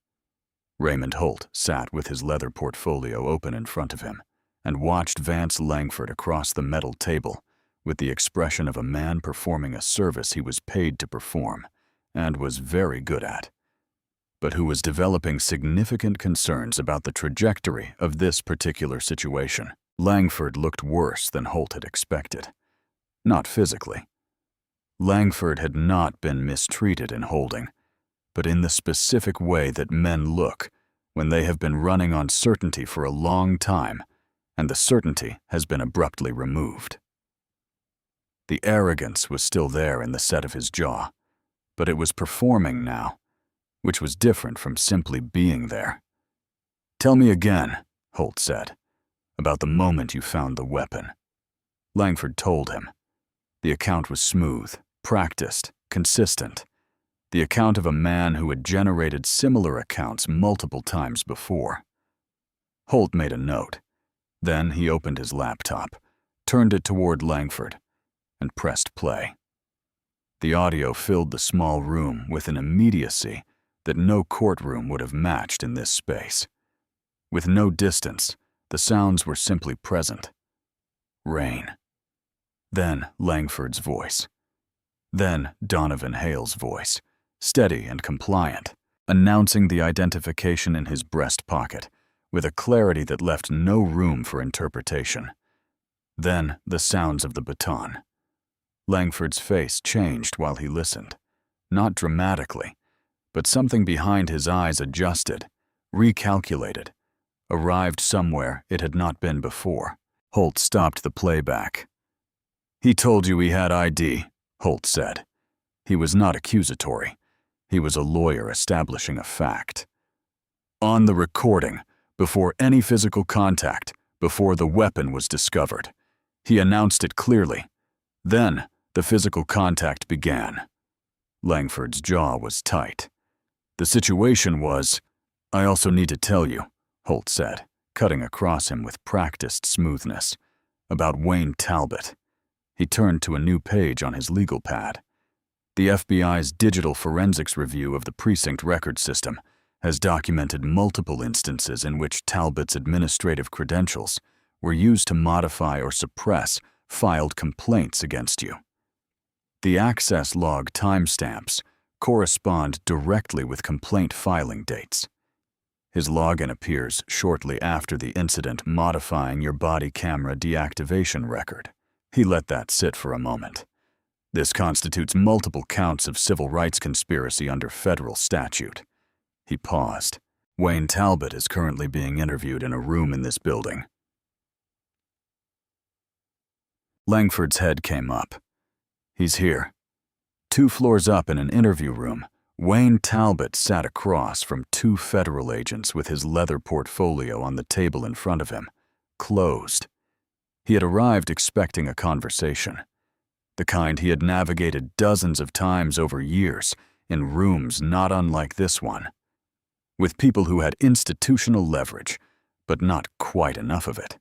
Raymond Holt sat with his leather portfolio open in front of him and watched Vance Langford across the metal table with the expression of a man performing a service he was paid to perform and was very good at. but who was developing significant concerns about the trajectory of this particular situation. Langford looked worse than Holt had expected. Not physically. Langford had not been mistreated in holding, but in the specific way that men look when they have been running on certainty for a long time and the certainty has been abruptly removed. The arrogance was still there in the set of his jaw, but it was performing now, which was different from simply being there. "Tell me again," Holt said, "about the moment you found the weapon." Langford told him. The account was smooth, practiced, consistent. The account of a man who had generated similar accounts multiple times before. Holt made a note. Then he opened his laptop, turned it toward Langford, and pressed play. The audio filled the small room with an immediacy that no courtroom would have matched in this space. With no distance, the sounds were simply present. Rain. Then Langford's voice. Then Donovan Hale's voice, steady and compliant, announcing the identification in his breast pocket with a clarity that left no room for interpretation. Then the sounds of the baton. Langford's face changed while he listened, not dramatically, but something behind his eyes adjusted, recalculated, arrived somewhere it had not been before. Holt stopped the playback. "He told you he had ID," Holt said. He was not accusatory. He was a lawyer establishing a fact. "On the recording, before any physical contact, before the weapon was discovered. He announced it clearly. Then the physical contact began." Langford's jaw was tight. "The situation was—" "I also need to tell you," Holt said, cutting across him with practiced smoothness, "about Wayne Talbot." He turned to a new page on his legal pad. The FBI's digital forensics review of the precinct record system has documented multiple instances in which Talbot's administrative credentials were used to modify or suppress filed complaints against you. The access log timestamps correspond directly with complaint filing dates. His login appears shortly after the incident modifying your body camera deactivation record. He let that sit for a moment. "This constitutes multiple counts of civil rights conspiracy under federal statute." He paused. "Wayne Talbot is currently being interviewed in a room in this building." Langford's head came up. "He's here." 2 floors up in an interview room, Wayne Talbot sat across from 2 federal agents with his leather portfolio on the table in front of him, closed. He had arrived expecting a conversation, the kind he had navigated dozens of times over years in rooms not unlike this one, with people who had institutional leverage, but not quite enough of it.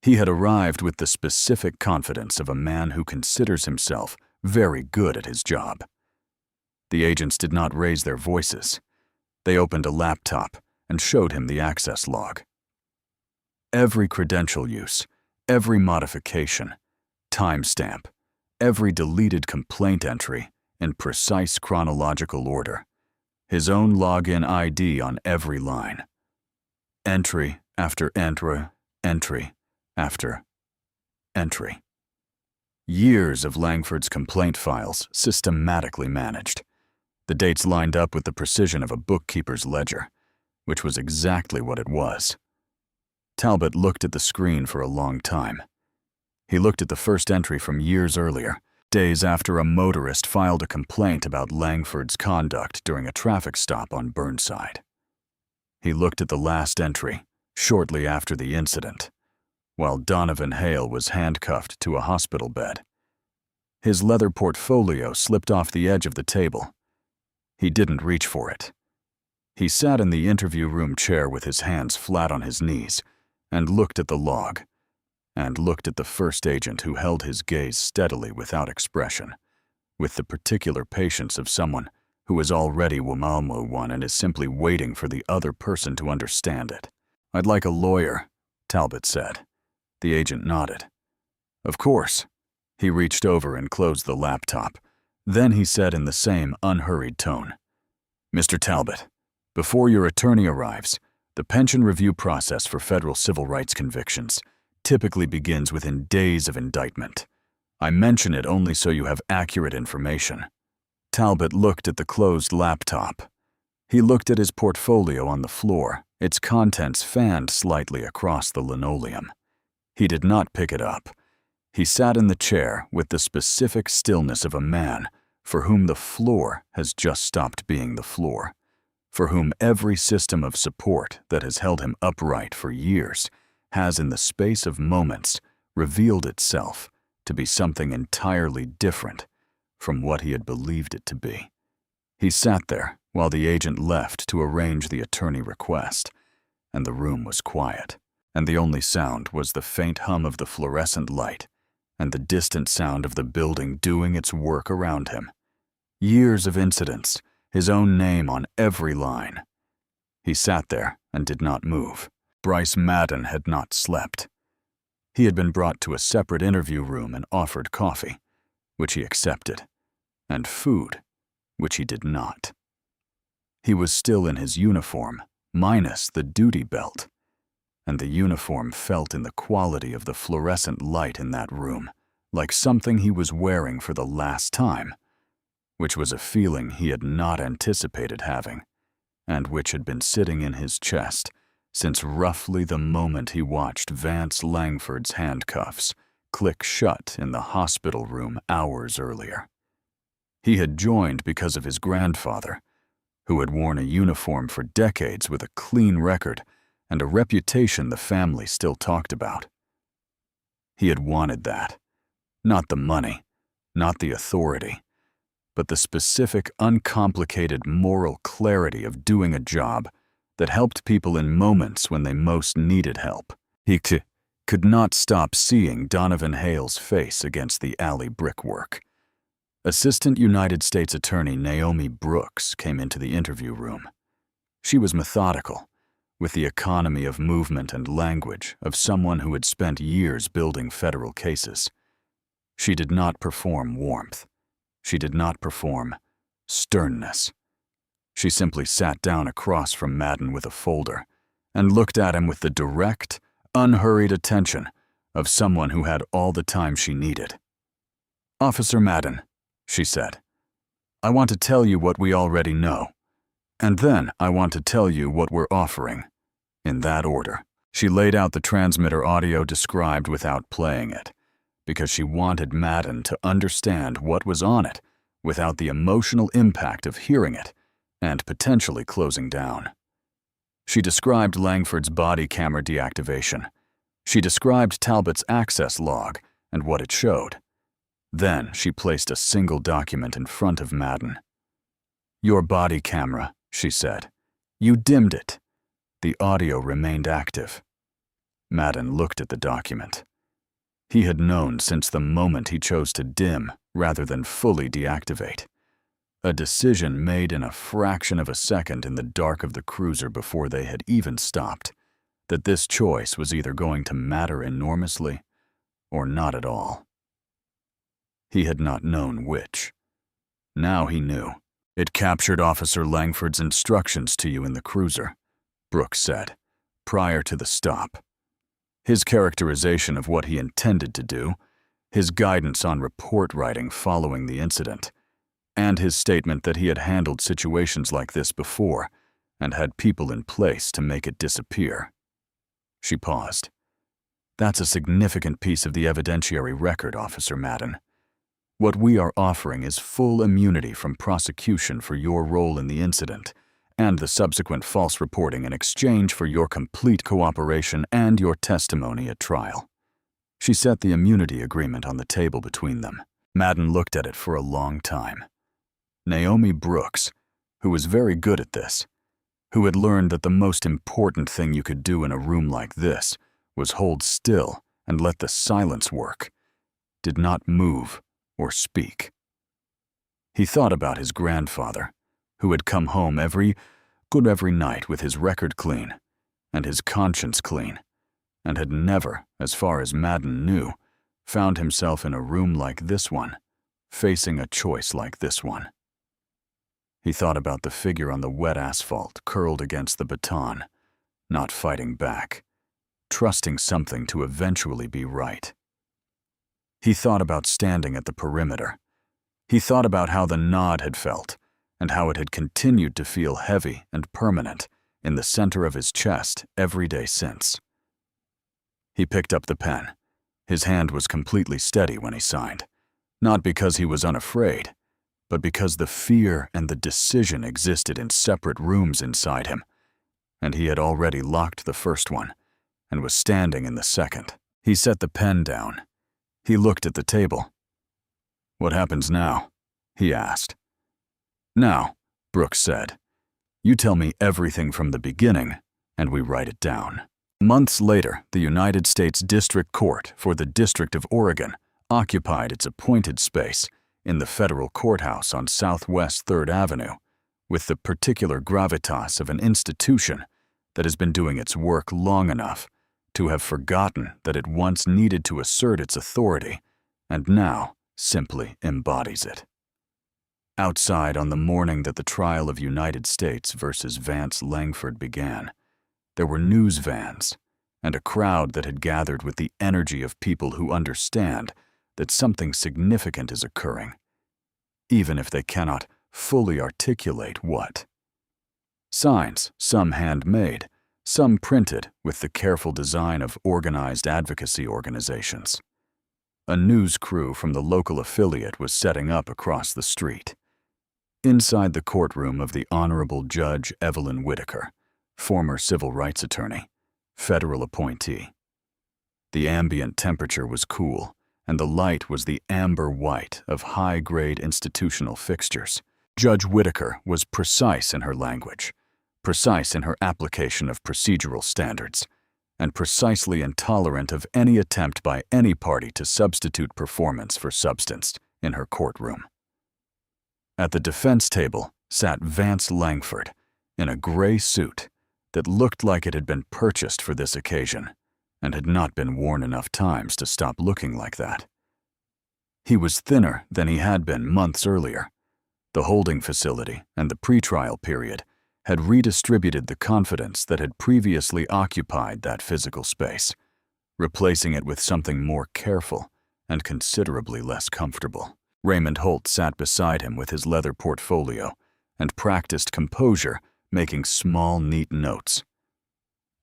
He had arrived with the specific confidence of a man who considers himself very good at his job. The agents did not raise their voices. They opened a laptop and showed him the access log. Every credential use, every modification, timestamp, every deleted complaint entry in precise chronological order. His own login ID on every line. Entry after entry, entry after entry. Years of Langford's complaint files systematically managed. The dates lined up with the precision of a bookkeeper's ledger, which was exactly what it was. Talbot looked at the screen for a long time. He looked at the first entry from years earlier, days after a motorist filed a complaint about Langford's conduct during a traffic stop on Burnside. He looked at the last entry, shortly after the incident, while Donovan Hale was handcuffed to a hospital bed. His leather portfolio slipped off the edge of the table. He didn't reach for it. He sat in the interview room chair with his hands flat on his knees and looked at the log, and looked at the first agent who held his gaze steadily without expression, with the particular patience of someone who is already Wamalmo one and is simply waiting for the other person to understand it. "I'd like a lawyer," Talbot said. The agent nodded. "Of course." He reached over and closed the laptop. Then he said in the same unhurried tone, Mr. Talbot, before your attorney arrives, the pension review process for federal civil rights convictions typically begins within days of indictment. I mention it only so you have accurate information. Talbot looked at the closed laptop. He looked at his portfolio on the floor, its contents fanned slightly across the linoleum. He did not pick it up. He sat in the chair with the specific stillness of a man for whom the floor has just stopped being the floor, for whom every system of support that has held him upright for years has in the space of moments revealed itself to be something entirely different from what he had believed it to be. He sat there while the agent left to arrange the attorney request, and the room was quiet, and the only sound was the faint hum of the fluorescent light and the distant sound of the building doing its work around him. Years of incidents, his own name on every line. He sat there and did not move. Bryce Madden had not slept. He had been brought to a separate interview room and offered coffee, which he accepted, and food, which he did not. He was still in his uniform, minus the duty belt, and the uniform felt in the quality of the fluorescent light in that room like something he was wearing for the last time, which was a feeling he had not anticipated having, and which had been sitting in his chest since roughly the moment he watched Vance Langford's handcuffs click shut in the hospital room hours earlier. He had joined because of his grandfather, who had worn a uniform for decades with a clean record and a reputation the family still talked about. He had wanted that. Not the money, not the authority, but the specific, uncomplicated moral clarity of doing a job that helped people in moments when they most needed help. He could not stop seeing Donovan Hale's face against the alley brickwork. Assistant United States Attorney Naomi Brooks came into the interview room. She was methodical, with the economy of movement and language of someone who had spent years building federal cases. She did not perform warmth. She did not perform sternness. She simply sat down across from Madden with a folder and looked at him with the direct, unhurried attention of someone who had all the time she needed. "Officer Madden," she said, "I want to tell you what we already know, and then I want to tell you what we're offering, in that order." She laid out the transmitter audio described without playing it, because she wanted Madden to understand what was on it without the emotional impact of hearing it and potentially closing down. She described Langford's body camera deactivation. She described Talbot's access log and what it showed. Then she placed a single document in front of Madden. "Your body camera," she said. "You dimmed it. The audio remained active." Madden looked at the document. He had known since the moment he chose to dim rather than fully deactivate. A decision made in a fraction of a second in the dark of the cruiser before they had even stopped, that this choice was either going to matter enormously or not at all. He had not known which. Now he knew. "It captured Officer Langford's instructions to you in the cruiser," Brooks said, prior to the stop. His characterization of what he intended to do, his guidance on report writing following the incident, and his statement that he had handled situations like this before and had people in place to make it disappear. She paused. "That's a significant piece of the evidentiary record, Officer Madden. What we are offering is full immunity from prosecution for your role in the incident and the subsequent false reporting in exchange for your complete cooperation and your testimony at trial." She set the immunity agreement on the table between them. Madden looked at it for a long time. Naomi Brooks, who was very good at this, who had learned that the most important thing you could do in a room like this was hold still and let the silence work, did not move or speak. He thought about his grandfather, who had come home every night with his record clean and his conscience clean, and had never, as far as Madden knew, found himself in a room like this one, facing a choice like this one. He thought about the figure on the wet asphalt, curled against the baton, not fighting back, trusting something to eventually be right. He thought about standing at the perimeter. He thought about how the nod had felt, and how it had continued to feel heavy and permanent in the center of his chest every day since. He picked up the pen. His hand was completely steady when he signed, not because he was unafraid, but because the fear and the decision existed in separate rooms inside him, and he had already locked the first one and was standing in the second. He set the pen down. He looked at the table. "What happens now?" he asked. "Now," Brooks said, "you tell me everything from the beginning, and we write it down." Months later, the United States District Court for the District of Oregon occupied its appointed space in the federal courthouse on Southwest 3rd Avenue, with the particular gravitas of an institution that has been doing its work long enough to have forgotten that it once needed to assert its authority and now simply embodies it. Outside, on the morning that the trial of United States versus Vance Langford began, there were news vans and a crowd that had gathered with the energy of people who understand that something significant is occurring, even if they cannot fully articulate what. Signs, some handmade, some printed with the careful design of organized advocacy organizations. A news crew from the local affiliate was setting up across the street. Inside the courtroom of the Honorable Judge Evelyn Whitaker, former civil rights attorney, federal appointee. The ambient temperature was cool, and the light was the amber white of high-grade institutional fixtures. Judge Whitaker was precise in her language, precise in her application of procedural standards, and precisely intolerant of any attempt by any party to substitute performance for substance in her courtroom. At the defense table sat Vance Langford in a gray suit that looked like it had been purchased for this occasion and had not been worn enough times to stop looking like that. He was thinner than he had been months earlier. The holding facility and the pretrial period had redistributed the confidence that had previously occupied that physical space, replacing it with something more careful and considerably less comfortable. Raymond Holt sat beside him with his leather portfolio and practiced composure, making small, neat notes.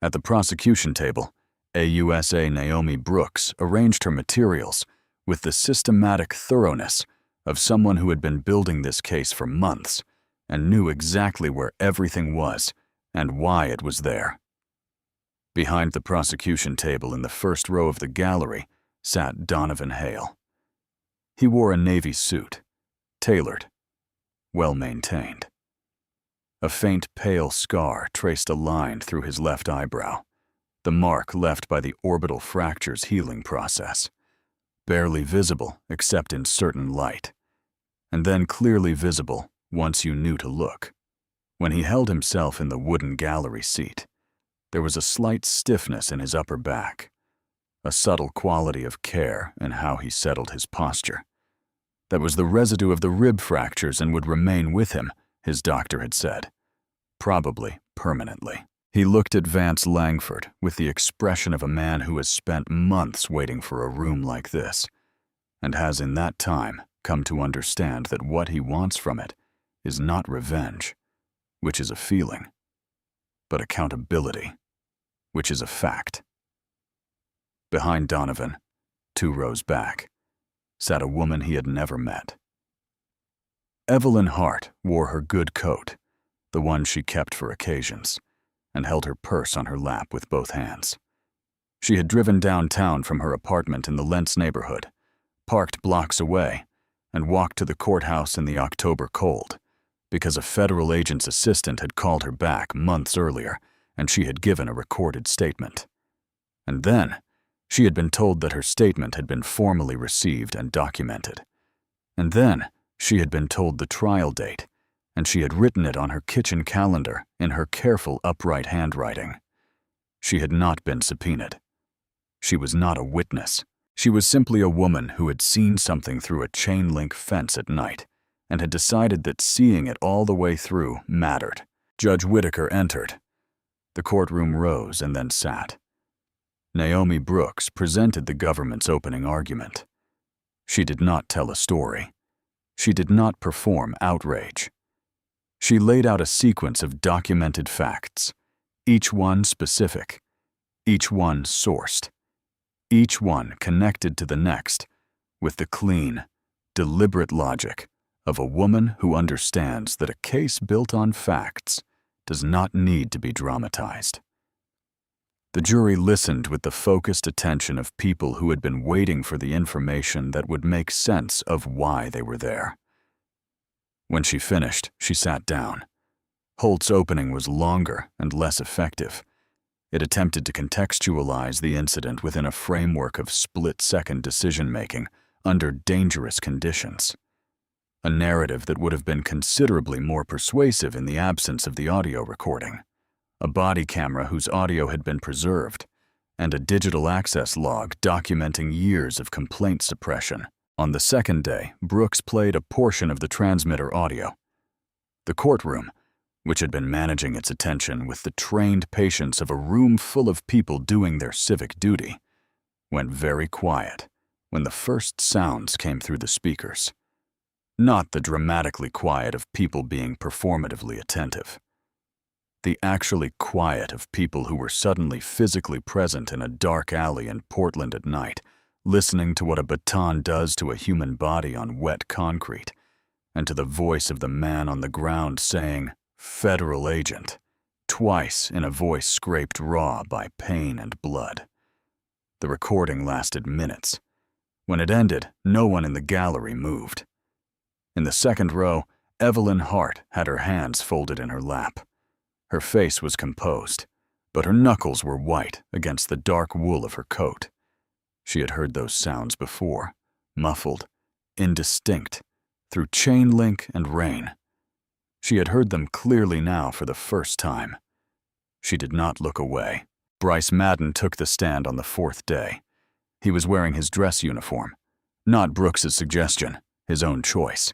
At the prosecution table, AUSA Naomi Brooks arranged her materials with the systematic thoroughness of someone who had been building this case for months and knew exactly where everything was and why it was there. Behind the prosecution table in the first row of the gallery sat Donovan Hale. He wore a navy suit, tailored, well-maintained. A faint pale scar traced a line through his left eyebrow, the mark left by the orbital fracture's healing process, barely visible except in certain light, and then clearly visible once you knew to look. When he held himself in the wooden gallery seat, there was a slight stiffness in his upper back, a subtle quality of care in how he settled his posture. That was the residue of the rib fractures and would remain with him, his doctor had said, probably permanently. He looked at Vance Langford with the expression of a man who has spent months waiting for a room like this, and has in that time come to understand that what he wants from it is not revenge, which is a feeling, but accountability, which is a fact. Behind Donovan, 2 rows back, sat a woman he had never met. Evelyn Hart wore her good coat, the one she kept for occasions, and held her purse on her lap with both hands. She had driven downtown from her apartment in the Lentz neighborhood, parked blocks away, and walked to the courthouse in the October cold, because a federal agent's assistant had called her back months earlier, and she had given a recorded statement. And then, she had been told that her statement had been formally received and documented. And then, she had been told the trial date, and she had written it on her kitchen calendar in her careful, upright handwriting. She had not been subpoenaed. She was not a witness. She was simply a woman who had seen something through a chain-link fence at night and had decided that seeing it all the way through mattered. Judge Whitaker entered. The courtroom rose and then sat. Naomi Brooks presented the government's opening argument. She did not tell a story. She did not perform outrage. She laid out a sequence of documented facts, each one specific, each one sourced, each one connected to the next with the clean, deliberate logic of a woman who understands that a case built on facts does not need to be dramatized. The jury listened with the focused attention of people who had been waiting for the information that would make sense of why they were there. When she finished, she sat down. Holt's opening was longer and less effective. It attempted to contextualize the incident within a framework of split-second decision-making under dangerous conditions. A narrative that would have been considerably more persuasive in the absence of the audio recording, a body camera whose audio had been preserved, and a digital access log documenting years of complaint suppression. On the second day, Brooks played a portion of the transmitter audio. The courtroom, which had been managing its attention with the trained patience of a room full of people doing their civic duty, went very quiet when the first sounds came through the speakers. Not the dramatically quiet of people being performatively attentive. The actually quiet of people who were suddenly physically present in a dark alley in Portland at night, listening to what a baton does to a human body on wet concrete, and to the voice of the man on the ground saying, "Federal agent," twice in a voice scraped raw by pain and blood. The recording lasted minutes. When it ended, no one in the gallery moved. In the second row, Evelyn Hart had her hands folded in her lap. Her face was composed, but her knuckles were white against the dark wool of her coat. She had heard those sounds before, muffled, indistinct, through chain link and rain. She had heard them clearly now for the first time. She did not look away. Bryce Madden took the stand on the fourth day. He was wearing his dress uniform, not Brooks's suggestion, his own choice.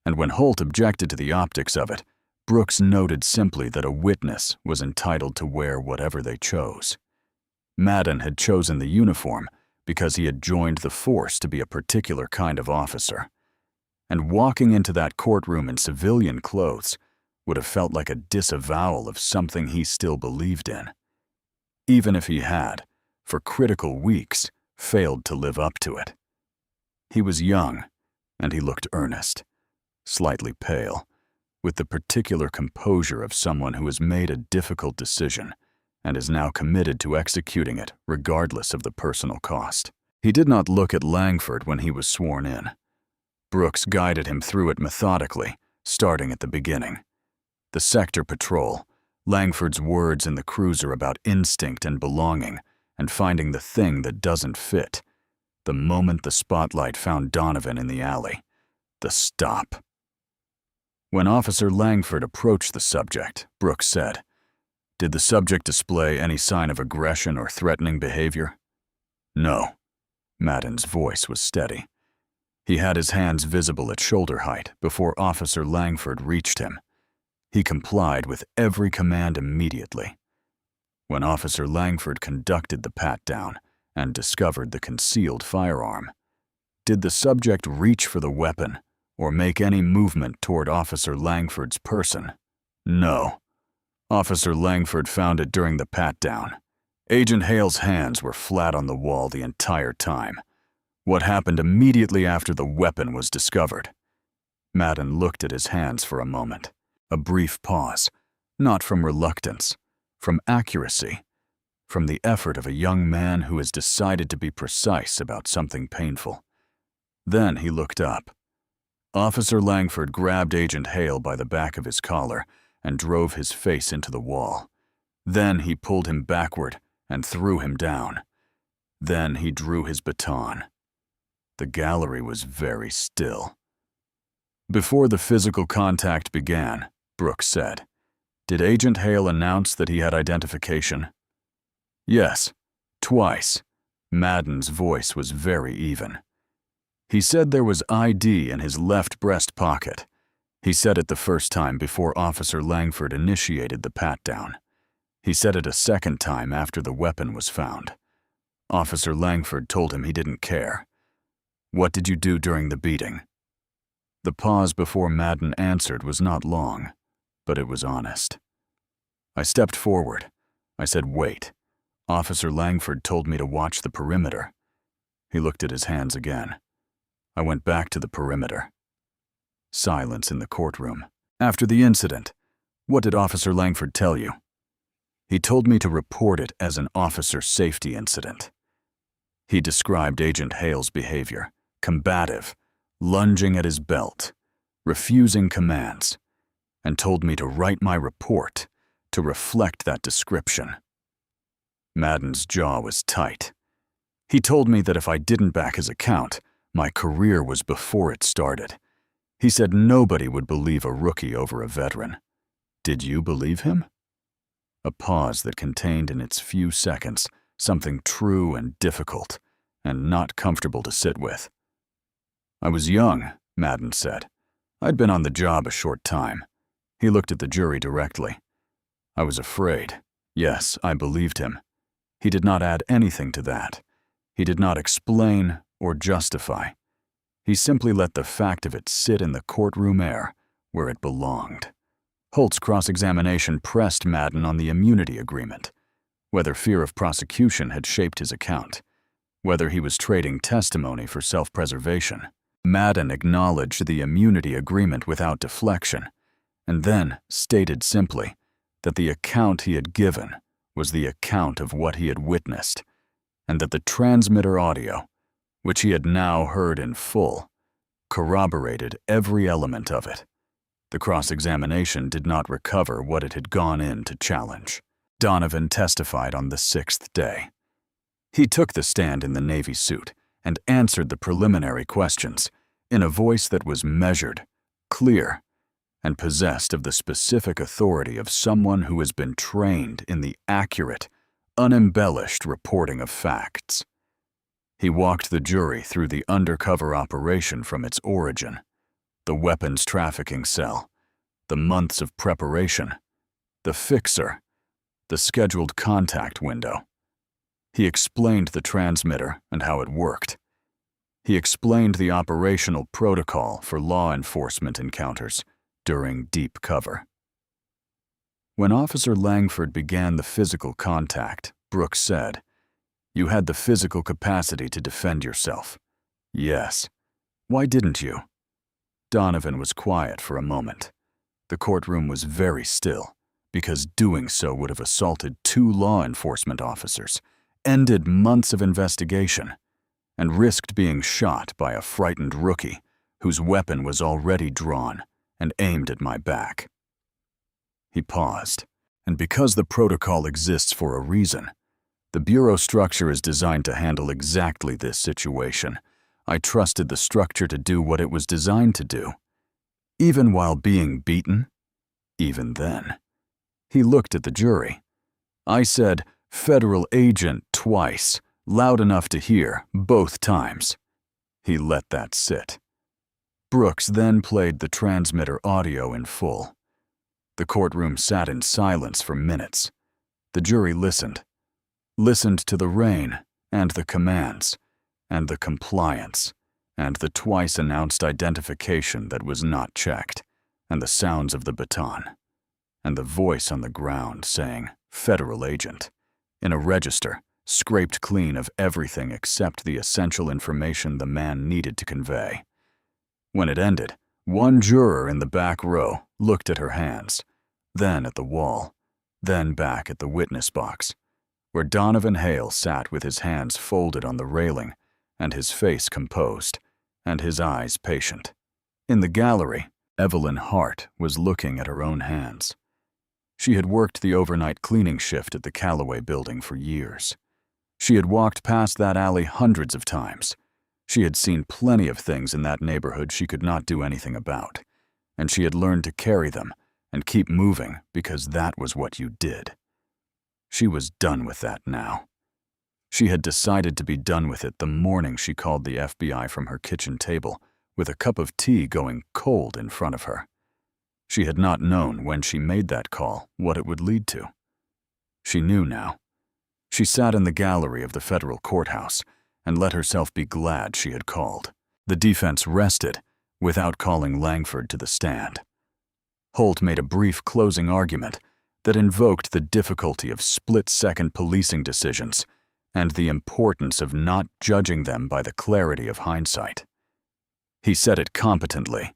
And when Holt objected to the optics of it, Brooks noted simply that a witness was entitled to wear whatever they chose. Madden had chosen the uniform because he had joined the force to be a particular kind of officer. And walking into that courtroom in civilian clothes would have felt like a disavowal of something he still believed in, even if he had, for critical weeks, failed to live up to it. He was young, and he looked earnest, slightly pale, with the particular composure of someone who has made a difficult decision and is now committed to executing it regardless of the personal cost. He did not look at Langford when he was sworn in. Brooks guided him through it methodically, starting at the beginning. The sector patrol, Langford's words in the cruiser about instinct and belonging, and finding the thing that doesn't fit. The moment the spotlight found Donovan in the alley. The stop. When Officer Langford approached the subject, Brooks said, "Did the subject display any sign of aggression or threatening behavior?" "No." Madden's voice was steady. He had his hands visible at shoulder height before Officer Langford reached him. He complied with every command immediately. When Officer Langford conducted the pat-down and discovered the concealed firearm, did the subject reach for the weapon or make any movement toward Officer Langford's person? No. Officer Langford found it during the pat-down. Agent Hale's hands were flat on the wall the entire time. What happened immediately after the weapon was discovered? Madden looked at his hands for a moment. A brief pause, not from reluctance, from accuracy, from the effort of a young man who has decided to be precise about something painful. Then he looked up. Officer Langford grabbed Agent Hale by the back of his collar and drove his face into the wall. Then he pulled him backward and threw him down. Then he drew his baton. The gallery was very still. Before the physical contact began, Brooks said, "Did Agent Hale announce that he had identification?" "Yes, twice." Madden's voice was very even. "He said there was ID in his left breast pocket, He said it the first time before Officer Langford initiated the pat-down. He said it a second time after the weapon was found. Officer Langford told him he didn't care. "What did you do during the beating?" The pause before Madden answered was not long, but it was honest. I stepped forward. I said, "Wait. Officer Langford told me to watch the perimeter." He looked at his hands again. I went back to the perimeter. Silence in the courtroom. "After the incident, what did Officer Langford tell you?" "He told me to report it as an officer safety incident." He described Agent Hale's behavior: combative, lunging at his belt, refusing commands, and told me to write my report to reflect that description. Madden's jaw was tight. He told me that if I didn't back his account, my career was before it started. He said nobody would believe a rookie over a veteran. Did you believe him? A pause that contained in its few seconds something true and difficult, and not comfortable to sit with. "I was young," Madden said. "I'd been on the job a short time." He looked at the jury directly. "I was afraid. Yes, I believed him." He did not add anything to that. He did not explain or justify. He simply let the fact of it sit in the courtroom air where it belonged. Holt's cross-examination pressed Madden on the immunity agreement, whether fear of prosecution had shaped his account, whether he was trading testimony for self-preservation. Madden acknowledged the immunity agreement without deflection, and then stated simply that the account he had given was the account of what he had witnessed, and that the transmitter audio, which he had now heard in full, corroborated every element of it. The cross-examination did not recover what it had gone in to challenge. Donovan testified on the 6th day. He took the stand in the Navy suit and answered the preliminary questions in a voice that was measured, clear, and possessed of the specific authority of someone who has been trained in the accurate, unembellished reporting of facts. He walked the jury through the undercover operation from its origin, the weapons trafficking cell, the months of preparation, the fixer, the scheduled contact window. He explained the transmitter and how it worked. He explained the operational protocol for law enforcement encounters during deep cover. When Officer Langford began the physical contact, Brooks said, "You had the physical capacity to defend yourself." "Yes." "Why didn't you?" Donovan was quiet for a moment. The courtroom was very still, because doing so would have assaulted 2 law enforcement officers, ended months of investigation, and risked being shot by a frightened rookie whose weapon was already drawn and aimed at my back. He paused, and because the protocol exists for a reason, the bureau structure is designed to handle exactly this situation. I trusted the structure to do what it was designed to do. Even while being beaten, even then. He looked at the jury. I said, "Federal agent," twice, loud enough to hear, both times. He let that sit. Brooks then played the transmitter audio in full. The courtroom sat in silence for minutes. The jury listened to the rain and the commands and the compliance and the twice-announced identification that was not checked and the sounds of the baton and the voice on the ground saying, "Federal agent," in a register scraped clean of everything except the essential information the man needed to convey. When it ended, one juror in the back row looked at her hands, then at the wall, then back at the witness box, where Donovan Hale sat with his hands folded on the railing and his face composed and his eyes patient. In the gallery, Evelyn Hart was looking at her own hands. She had worked the overnight cleaning shift at the Callaway building for years. She had walked past that alley hundreds of times. She had seen plenty of things in that neighborhood she could not do anything about, and she had learned to carry them and keep moving because that was what you did. She was done with that now. She had decided to be done with it the morning she called the FBI from her kitchen table with a cup of tea going cold in front of her. She had not known when she made that call what it would lead to. She knew now. She sat in the gallery of the federal courthouse and let herself be glad she had called. The defense rested without calling Langford to the stand. Holt made a brief closing argument that invoked the difficulty of split-second policing decisions and the importance of not judging them by the clarity of hindsight. He said it competently.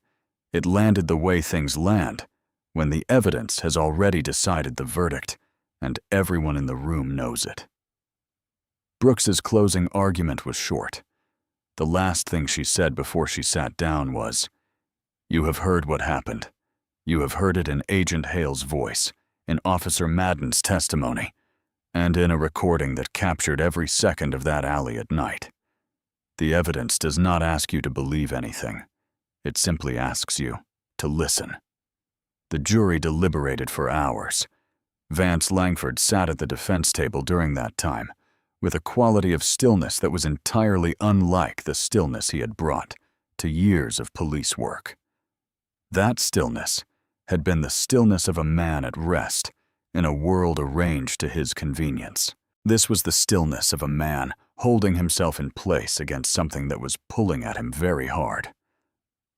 It landed the way things land when the evidence has already decided the verdict and everyone in the room knows it. Brooks's closing argument was short. The last thing she said before she sat down was, "You have heard what happened. You have heard it in Agent Hale's voice, in Officer Madden's testimony, and in a recording that captured every second of that alley at night. The evidence does not ask you to believe anything. It simply asks you to listen." The jury deliberated for hours. Vance Langford sat at the defense table during that time, with a quality of stillness that was entirely unlike the stillness he had brought to years of police work. That stillness had been the stillness of a man at rest in a world arranged to his convenience. This was the stillness of a man holding himself in place against something that was pulling at him very hard.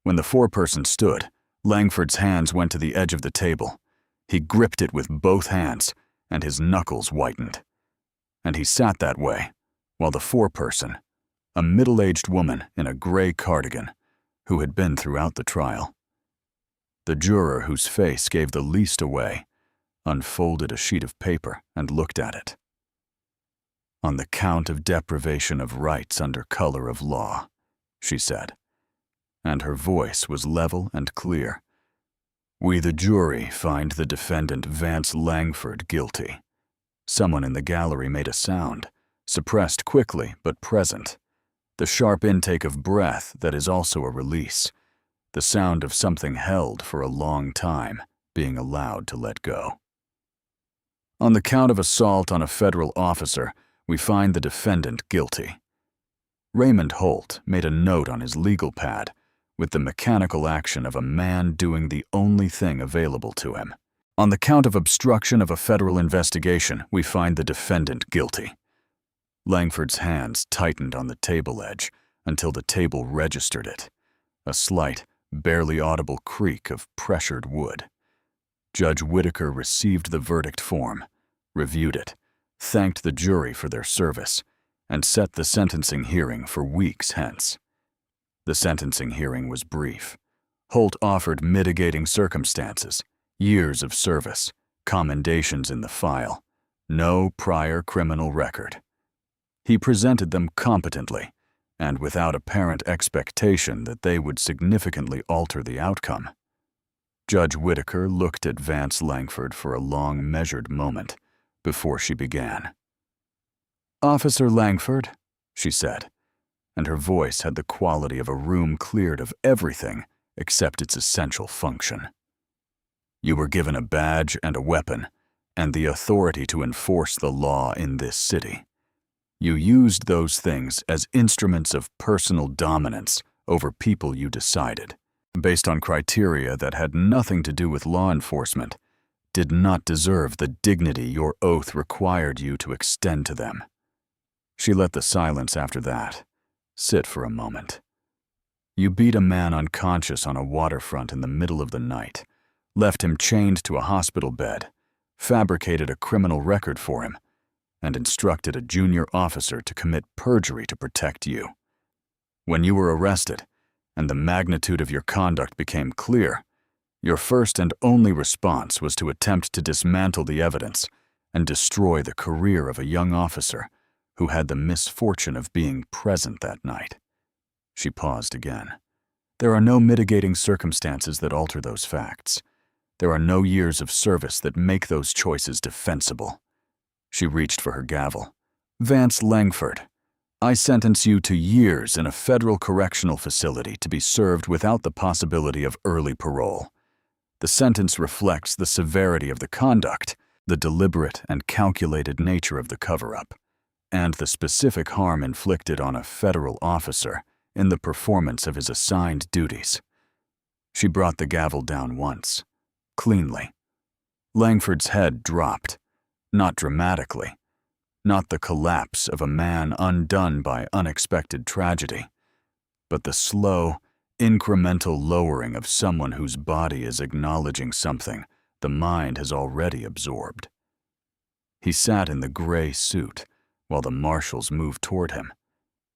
When the foreperson stood, Langford's hands went to the edge of the table. He gripped it with both hands, and his knuckles whitened. And he sat that way, while the foreperson, a middle-aged woman in a gray cardigan, who had been throughout the trial, the juror whose face gave the least away, unfolded a sheet of paper and looked at it. "On the count of deprivation of rights under color of law," she said, and her voice was level and clear, "we the jury find the defendant Vance Langford guilty." Someone in the gallery made a sound, suppressed quickly but present, the sharp intake of breath that is also a release, the sound of something held for a long time being allowed to let go. "On the count of assault on a federal officer, we find the defendant guilty." Raymond Holt made a note on his legal pad with the mechanical action of a man doing the only thing available to him. "On the count of obstruction of a federal investigation, we find the defendant guilty." Langford's hands tightened on the table edge until the table registered it, a slight, barely audible creak of pressured wood. Judge Whitaker received the verdict form, reviewed it, thanked the jury for their service, and set the sentencing hearing for weeks hence. The sentencing hearing was brief. Holt offered mitigating circumstances, years of service, commendations in the file, no prior criminal record. He presented them competently, and without apparent expectation that they would significantly alter the outcome. Judge Whitaker looked at Vance Langford for a long, measured moment before she began. "Officer Langford," she said, and her voice had the quality of a room cleared of everything except its essential function. "You were given a badge and a weapon, and the authority to enforce the law in this city. You used those things as instruments of personal dominance over people you decided, based on criteria that had nothing to do with law enforcement, did not deserve the dignity your oath required you to extend to them." She let the silence after that sit for a moment. "You beat a man unconscious on a waterfront in the middle of the night, left him chained to a hospital bed, fabricated a criminal record for him, and instructed a junior officer to commit perjury to protect you. When you were arrested, and the magnitude of your conduct became clear, your first and only response was to attempt to dismantle the evidence and destroy the career of a young officer who had the misfortune of being present that night." She paused again. "There are no mitigating circumstances that alter those facts. There are no years of service that make those choices defensible." She reached for her gavel. "Vance Langford, I sentence you to years in a federal correctional facility to be served without the possibility of early parole. The sentence reflects the severity of the conduct, the deliberate and calculated nature of the cover-up, and the specific harm inflicted on a federal officer in the performance of his assigned duties." She brought the gavel down once, cleanly. Langford's head dropped, not dramatically, not the collapse of a man undone by unexpected tragedy, but the slow, incremental lowering of someone whose body is acknowledging something the mind has already absorbed. He sat in the gray suit while the marshals moved toward him,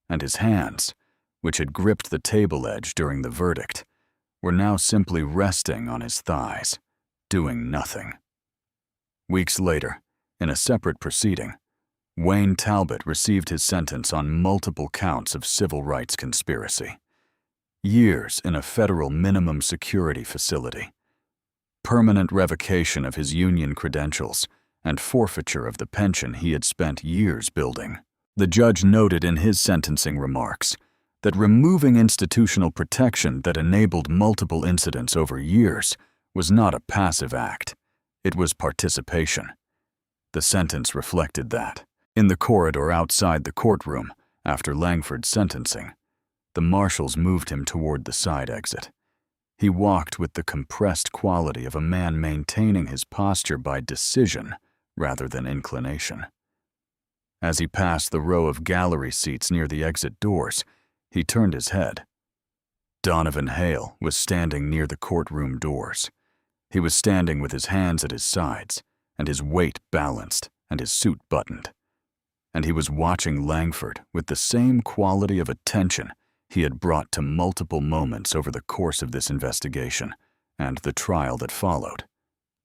and his hands, which had gripped the table edge during the verdict, were now simply resting on his thighs, doing nothing. Weeks later, in a separate proceeding, Wayne Talbot received his sentence on multiple counts of civil rights conspiracy. Years in a federal minimum security facility, permanent revocation of his union credentials, and forfeiture of the pension he had spent years building. The judge noted in his sentencing remarks that removing institutional protection that enabled multiple incidents over years was not a passive act. It was participation. The sentence reflected that. In the corridor outside the courtroom, after Langford's sentencing, the marshals moved him toward the side exit. He walked with the compressed quality of a man maintaining his posture by decision rather than inclination. As he passed the row of gallery seats near the exit doors, he turned his head. Donovan Hale was standing near the courtroom doors. He was standing with his hands at his sides, and his weight balanced, and his suit buttoned. And he was watching Langford with the same quality of attention he had brought to multiple moments over the course of this investigation and the trial that followed.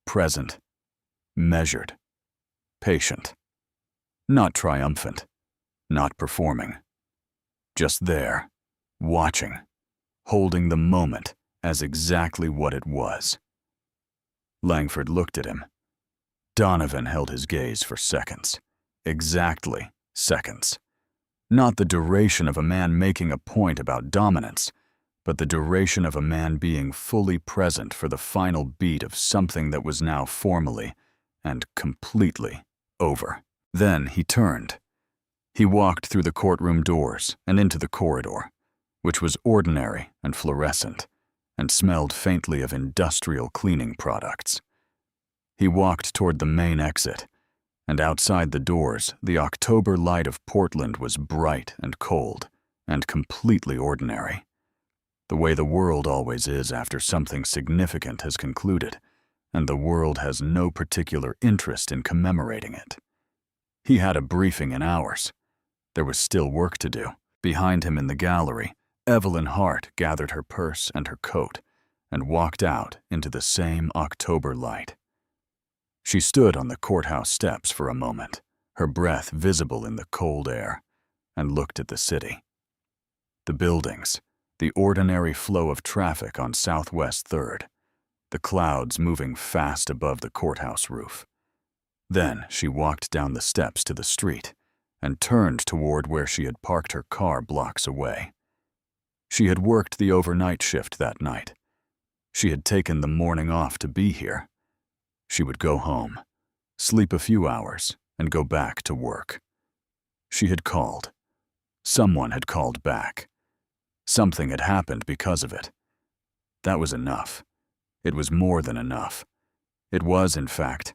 Present, measured, patient, not triumphant, not performing. Just there, watching, holding the moment as exactly what it was. Langford looked at him. Donovan held his gaze for seconds. Exactly seconds. Not the duration of a man making a point about dominance, but the duration of a man being fully present for the final beat of something that was now formally and completely over. Then he turned. He walked through the courtroom doors and into the corridor, which was ordinary and fluorescent, and smelled faintly of industrial cleaning products. He walked toward the main exit, and outside the doors, the October light of Portland was bright and cold and completely ordinary, the way the world always is after something significant has concluded, and the world has no particular interest in commemorating it. He had a briefing in hours. There was still work to do. Behind him in the gallery, Evelyn Hart gathered her purse and her coat and walked out into the same October light. She stood on the courthouse steps for a moment, her breath visible in the cold air, and looked at the city. The buildings, the ordinary flow of traffic on Southwest 3rd, the clouds moving fast above the courthouse roof. Then she walked down the steps to the street and turned toward where she had parked her car blocks away. She had worked the overnight shift that night. She had taken the morning off to be here. She would go home, sleep a few hours, and go back to work. She had called. Someone had called back. Something had happened because of it. That was enough. It was more than enough. It was, in fact,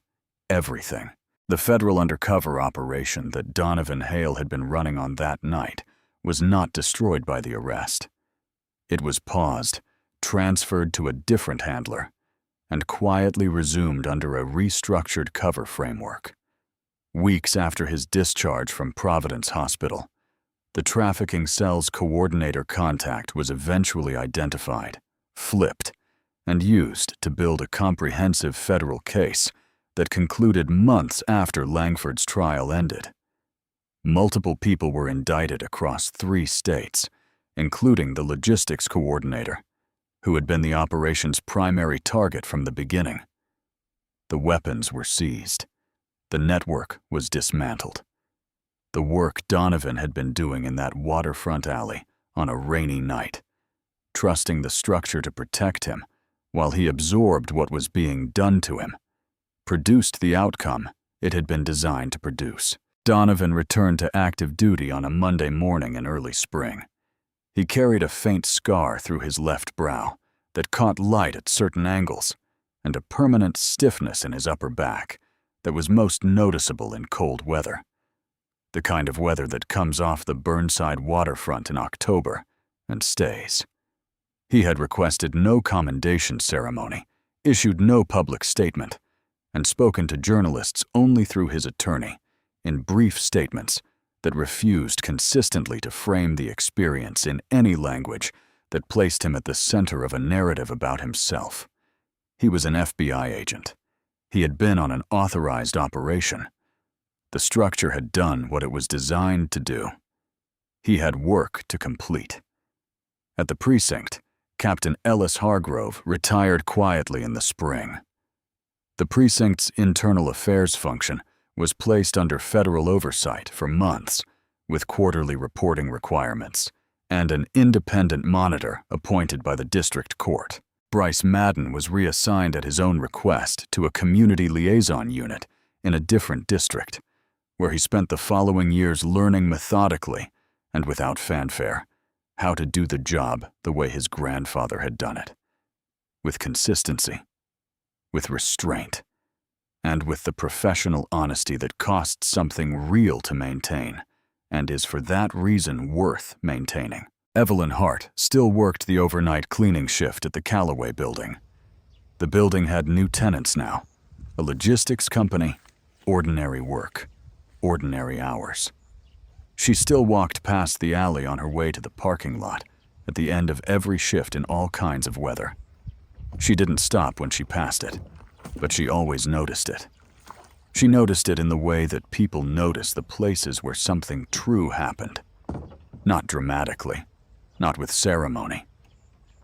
everything. The federal undercover operation that Donovan Hale had been running on that night was not destroyed by the arrest. It was paused, transferred to a different handler, and quietly resumed under a restructured cover framework. Weeks after his discharge from Providence Hospital, the trafficking cell's coordinator contact was eventually identified, flipped, and used to build a comprehensive federal case that concluded months after Langford's trial ended. Multiple people were indicted across 3 states, including the logistics coordinator, who had been the operation's primary target from the beginning. The weapons were seized. The network was dismantled. The work Donovan had been doing in that waterfront alley on a rainy night, trusting the structure to protect him while he absorbed what was being done to him, produced the outcome it had been designed to produce. Donovan returned to active duty on a Monday morning in early spring. He carried a faint scar through his left brow that caught light at certain angles and a permanent stiffness in his upper back that was most noticeable in cold weather. The kind of weather that comes off the Burnside waterfront in October and stays. He had requested no commendation ceremony, issued no public statement, and spoken to journalists only through his attorney in brief statements that refused consistently to frame the experience in any language that placed him at the center of a narrative about himself. He was an FBI agent. He had been on an authorized operation. The structure had done what it was designed to do. He had work to complete. At the precinct, Captain Ellis Hargrove retired quietly in the spring. The precinct's internal affairs function was placed under federal oversight for months, with quarterly reporting requirements, and an independent monitor appointed by the district court. Bryce Madden was reassigned at his own request to a community liaison unit in a different district, where he spent the following years learning methodically and without fanfare how to do the job the way his grandfather had done it, with consistency, with restraint, and with the professional honesty that costs something real to maintain and is for that reason worth maintaining. Evelyn Hart still worked the overnight cleaning shift at the Callaway building. The building had new tenants now, a logistics company, ordinary work, ordinary hours. She still walked past the alley on her way to the parking lot at the end of every shift in all kinds of weather. She didn't stop when she passed it, but she always noticed it. She noticed it in the way that people notice the places where something true happened. Not dramatically, not with ceremony,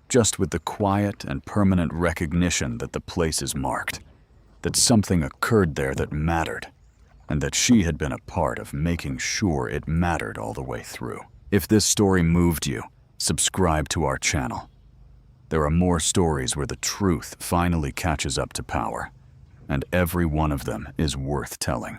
just with the quiet and permanent recognition that the place is marked, that something occurred there that mattered, and that she had been a part of making sure it mattered all the way through. If this story moved you, subscribe to our channel. There are more stories where the truth finally catches up to power, and every one of them is worth telling.